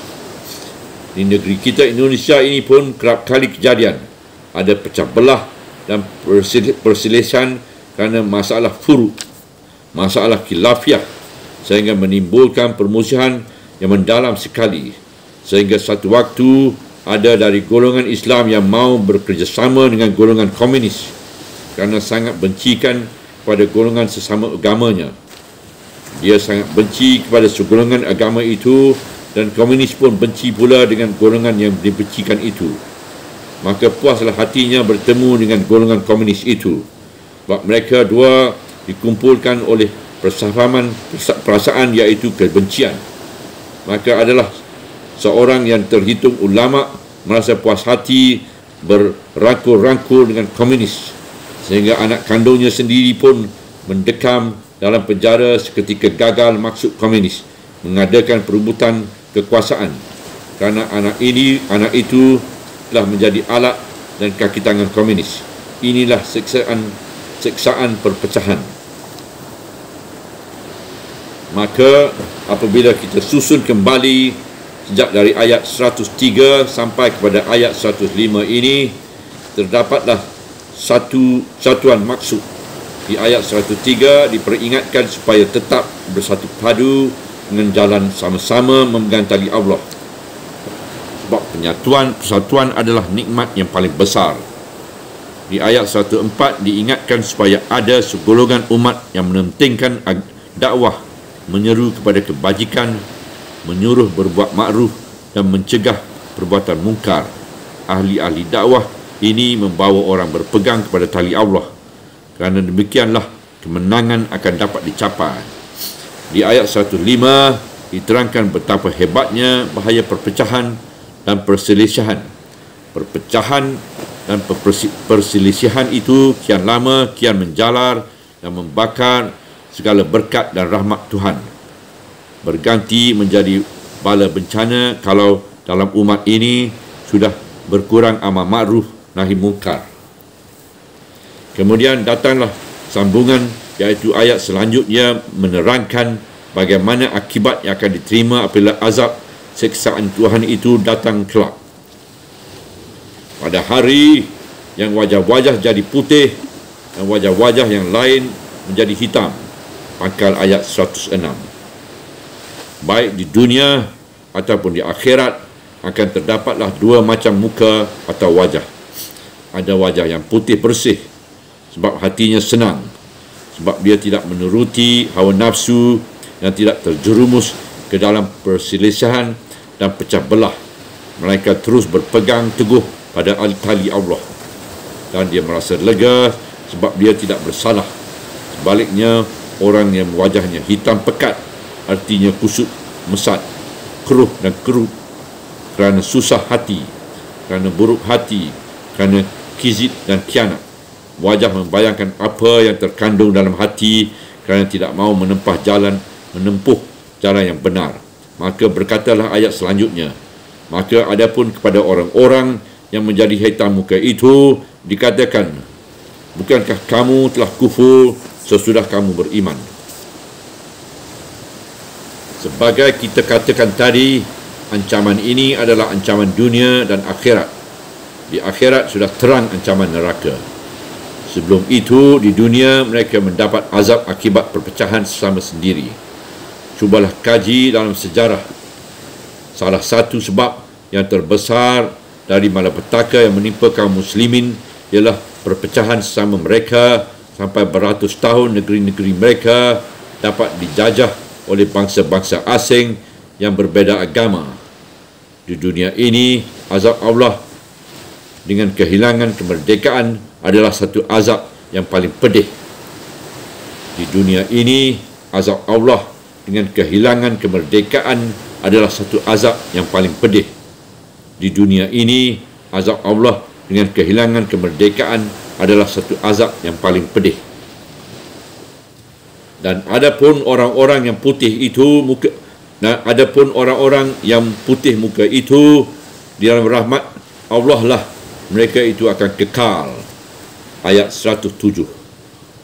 Di negeri kita Indonesia ini pun kerap kali kejadian ada pecah belah dan perselisihan kerana masalah furu', masalah khilafiah, sehingga menimbulkan permusuhan yang mendalam sekali, sehingga satu waktu ada dari golongan Islam yang mau bekerjasama dengan golongan komunis kerana sangat bencikan kepada golongan sesama agamanya. Dia sangat benci kepada segolongan agama itu, dan komunis pun benci pula dengan golongan yang dibencikan itu. Maka puaslah hatinya bertemu dengan golongan komunis itu, sebab mereka dua dikumpulkan oleh perasaan iaitu kebencian. Maka adalah seorang yang terhitung ulama merasa puas hati berangkul-rangkul dengan komunis, sehingga anak kandungnya sendiri pun mendekam dalam penjara seketika gagal maksud komunis mengadakan perebutan kekuasaan, kerana anak itu telah menjadi alat dan kaki tangan komunis. Inilah siksaan perpecahan. Maka apabila kita susun kembali sejak dari ayat 103 sampai kepada ayat 105 ini terdapatlah satuan maksud. Di ayat 103 diperingatkan supaya tetap bersatu padu dengan jalan sama-sama memegang tali Allah. Sebab persatuan adalah nikmat yang paling besar. Di ayat 104 diingatkan supaya ada segolongan umat yang mementingkan dakwah, menyeru kepada kebajikan, menyuruh berbuat makruf dan mencegah perbuatan mungkar. Ahli-ahli dakwah ini membawa orang berpegang kepada tali Allah. Kerana demikianlah kemenangan akan dapat dicapai. Di ayat 105 diterangkan betapa hebatnya bahaya perpecahan dan perselisihan. Perpecahan dan perselisihan itu kian lama kian menjalar dan membakar segala berkat dan rahmat Tuhan. Berganti menjadi bala bencana kalau dalam umat ini sudah berkurang amar makruf nahi mungkar. Kemudian datanglah sambungan, iaitu ayat selanjutnya menerangkan bagaimana akibat yang akan diterima apabila azab siksaan Tuhan itu datang kelak. Pada hari yang wajah-wajah jadi putih dan wajah-wajah yang lain menjadi hitam. Pangkal ayat 106. Baik di dunia ataupun di akhirat akan terdapatlah dua macam muka atau wajah. Ada wajah yang putih bersih sebab hatinya senang, sebab dia tidak menuruti hawa nafsu dan tidak terjerumus ke dalam perselisihan dan pecah belah. Mereka terus berpegang teguh pada tali Allah dan dia merasa lega sebab dia tidak bersalah. Sebaliknya, orang yang wajahnya hitam pekat, artinya kusut, mesat, keruh dan kerut kerana susah hati, kerana buruk hati, kerana kizib dan khianat. Wajah membayangkan apa yang terkandung dalam hati kerana tidak mahu menempuh jalan yang benar. Maka berkatalah ayat selanjutnya, maka adapun kepada orang-orang yang menjadi hitam muka itu dikatakan, bukankah kamu telah kufur sesudah kamu beriman? Sebagai kita katakan tadi, ancaman ini adalah ancaman dunia dan akhirat. Di akhirat sudah terang ancaman neraka. Sebelum itu, di dunia mereka mendapat azab akibat perpecahan sesama sendiri. Cubalah kaji dalam sejarah. Salah satu sebab yang terbesar dari malapetaka yang menimpa kaum muslimin ialah perpecahan sesama mereka sampai beratus tahun negeri-negeri mereka dapat dijajah oleh bangsa-bangsa asing yang berbeza agama. Di dunia ini, azab Allah dengan kehilangan kemerdekaan adalah satu azab yang paling pedih. Di dunia ini, azab Allah dengan kehilangan kemerdekaan adalah satu azab yang paling pedih. Di dunia ini, azab Allah dengan kehilangan kemerdekaan adalah satu azab yang paling pedih. Dan adapun orang-orang yang putih itu muka itu di dalam rahmat Allah lah mereka itu akan kekal. Ayat 107.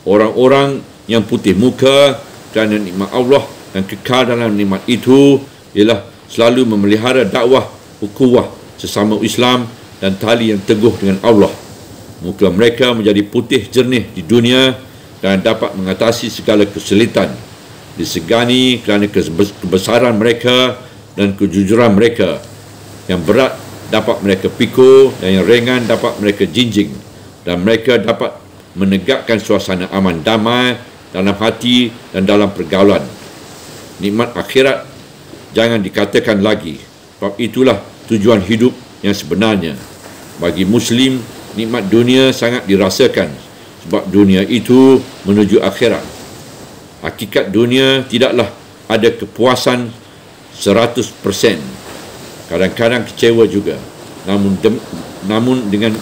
Orang-orang yang putih muka kerana nikmat Allah dan kekal dalam nikmat itu ialah selalu memelihara dakwah ukhuwah sesama Islam dan tali yang teguh dengan Allah. Muka mereka menjadi putih jernih di dunia dan dapat mengatasi segala kesulitan. Disegani kerana kebesaran mereka dan kejujuran mereka. Yang berat dapat mereka pikul dan yang ringan dapat mereka jinjing. Dan mereka dapat menegakkan suasana aman damai dalam hati dan dalam pergaulan. Nikmat akhirat jangan dikatakan lagi, sebab itulah tujuan hidup yang sebenarnya. Bagi Muslim, nikmat dunia sangat dirasakan sebab dunia itu menuju akhirat. Hakikat dunia tidaklah ada kepuasan 100%. Kadang-kadang kecewa juga. Namun dengan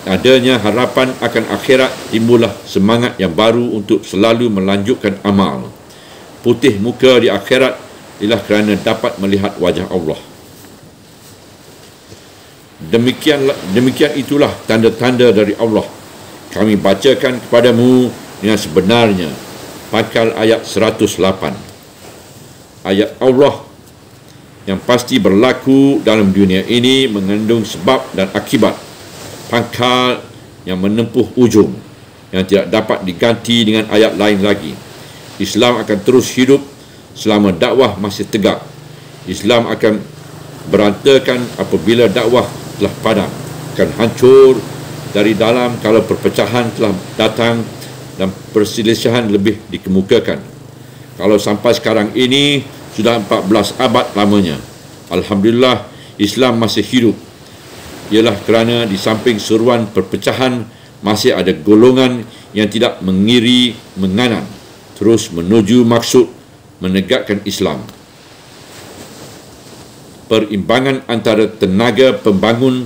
adanya harapan akan akhirat, timbullah semangat yang baru untuk selalu melanjutkan amal. Putih muka di akhirat ialah kerana dapat melihat wajah Allah. Demikian itulah tanda-tanda dari Allah. Kami bacakan kepadamu dengan sebenarnya. Pangkal ayat 108. Ayat Allah yang pasti berlaku dalam dunia ini mengandung sebab dan akibat, pangkal yang menempuh ujung yang tidak dapat diganti dengan ayat lain lagi. Islam akan terus hidup selama dakwah masih tegak. Islam akan berantakan apabila dakwah telah padam, akan hancur dari dalam kalau perpecahan telah datang dan perselisihan lebih dikemukakan. Kalau sampai sekarang ini sudah 14 abad lamanya, alhamdulillah Islam masih hidup. Ialah kerana di samping seruan perpecahan masih ada golongan yang tidak mengiri menganan, terus menuju maksud menegakkan Islam. Perimbangan antara tenaga pembangun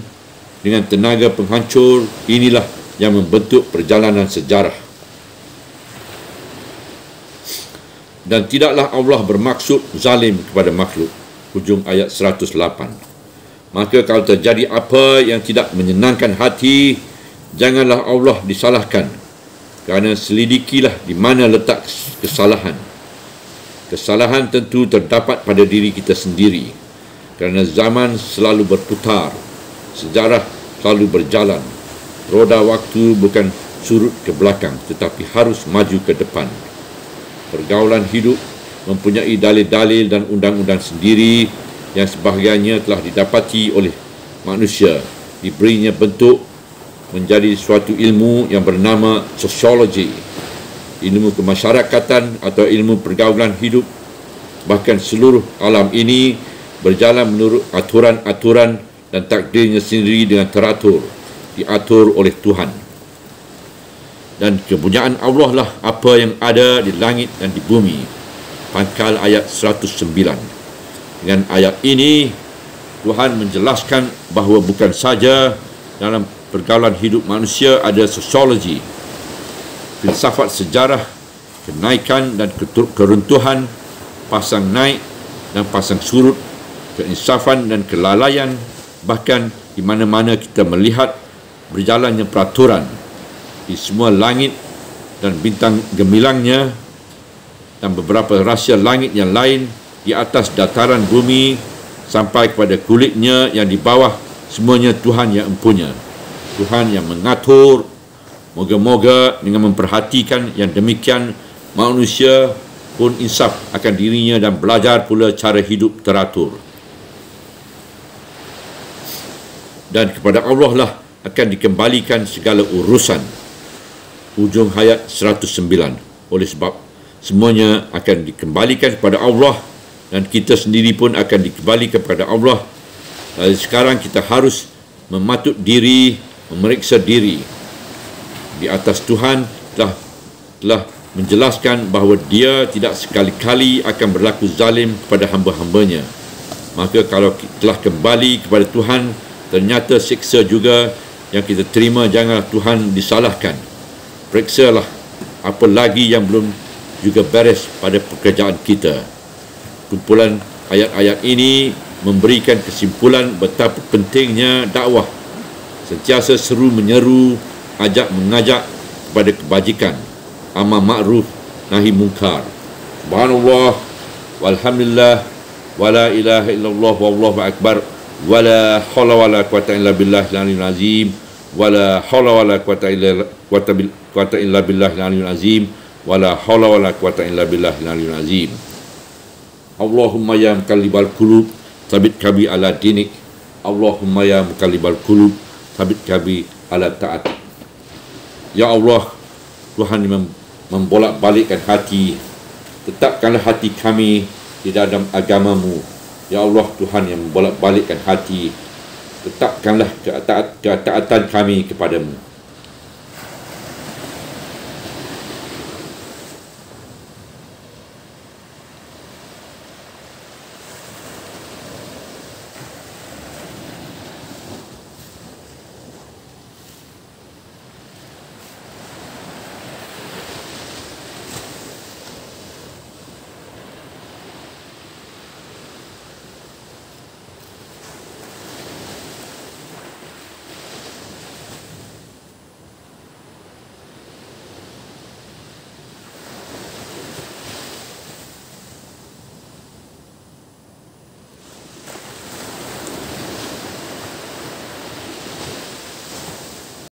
dengan tenaga penghancur inilah yang membentuk perjalanan sejarah. Dan tidaklah Allah bermaksud zalim kepada makhluk. Hujung ayat 108. Maka kalau terjadi apa yang tidak menyenangkan hati, janganlah Allah disalahkan, kerana selidikilah di mana letak kesalahan. Kesalahan tentu terdapat pada diri kita sendiri, kerana zaman selalu berputar, sejarah selalu berjalan. Roda waktu bukan surut ke belakang, tetapi harus maju ke depan. Pergaulan hidup mempunyai dalil-dalil dan undang-undang sendiri yang sebahagiannya telah didapati oleh manusia, diberinya bentuk menjadi suatu ilmu yang bernama sosiologi, ilmu kemasyarakatan atau ilmu pergaulan hidup. Bahkan seluruh alam ini berjalan menurut aturan-aturan dan takdirnya sendiri dengan teratur, diatur oleh Tuhan. Dan kepunyaan Allah lah apa yang ada di langit dan di bumi. Pangkal ayat 109. Dengan ayat ini, Tuhan menjelaskan bahawa bukan saja dalam pergaulan hidup manusia ada sosiologi, filsafat sejarah, kenaikan dan keruntuhan, pasang naik dan pasang surut, keinsafan dan kelalaian, bahkan di mana-mana kita melihat berjalannya peraturan di semua langit dan bintang gemilangnya dan beberapa rahsia langit yang lain di atas dataran bumi sampai kepada kulitnya yang di bawah, semuanya Tuhan yang empunya, Tuhan yang mengatur. Moga-moga dengan memperhatikan yang demikian, manusia pun insaf akan dirinya dan belajar pula cara hidup teratur. Dan kepada Allah lah akan dikembalikan segala urusan. Hujung ayat 109. Oleh sebab semuanya akan dikembalikan kepada Allah dan kita sendiri pun akan dikembalikan kepada Allah. Dari sekarang kita harus mematut diri, memeriksa diri. Di atas Tuhan telah menjelaskan bahawa Dia tidak sekali-kali akan berlaku zalim kepada hamba-hambanya. Maka kalau telah kembali kepada Tuhan, ternyata siksa juga yang kita terima, janganlah Tuhan disalahkan. Periksalah apa lagi yang belum juga beres pada pekerjaan kita. Kumpulan ayat-ayat ini memberikan kesimpulan betapa pentingnya dakwah. Sentiasa seru menyeru, ajak mengajak kepada kebajikan, amar ma'ruf, nahi munkar. Subhanallah, walhamdulillah, wala ilaha illallah, wallahu akbar, wala hawla wala quwata illa billahil aliyyil azim, wala hawla wala quwata illa billahil aliyyil azim, wala hawla wala quwata illa billahil aliyyil azim. Allahumma ya muqallibal qulub, tsabbit qalbi ala dinik. Allahumma ya muqallibal qulub, tsabbit qalbi ala ta'at. Ya Allah, Tuhan yang membolak-balikkan hati, tetapkanlah hati kami di dalam agama-Mu. Ya Allah, Tuhan yang membolak-balikkan hati, tetapkanlah ketaatan kami kepadamu.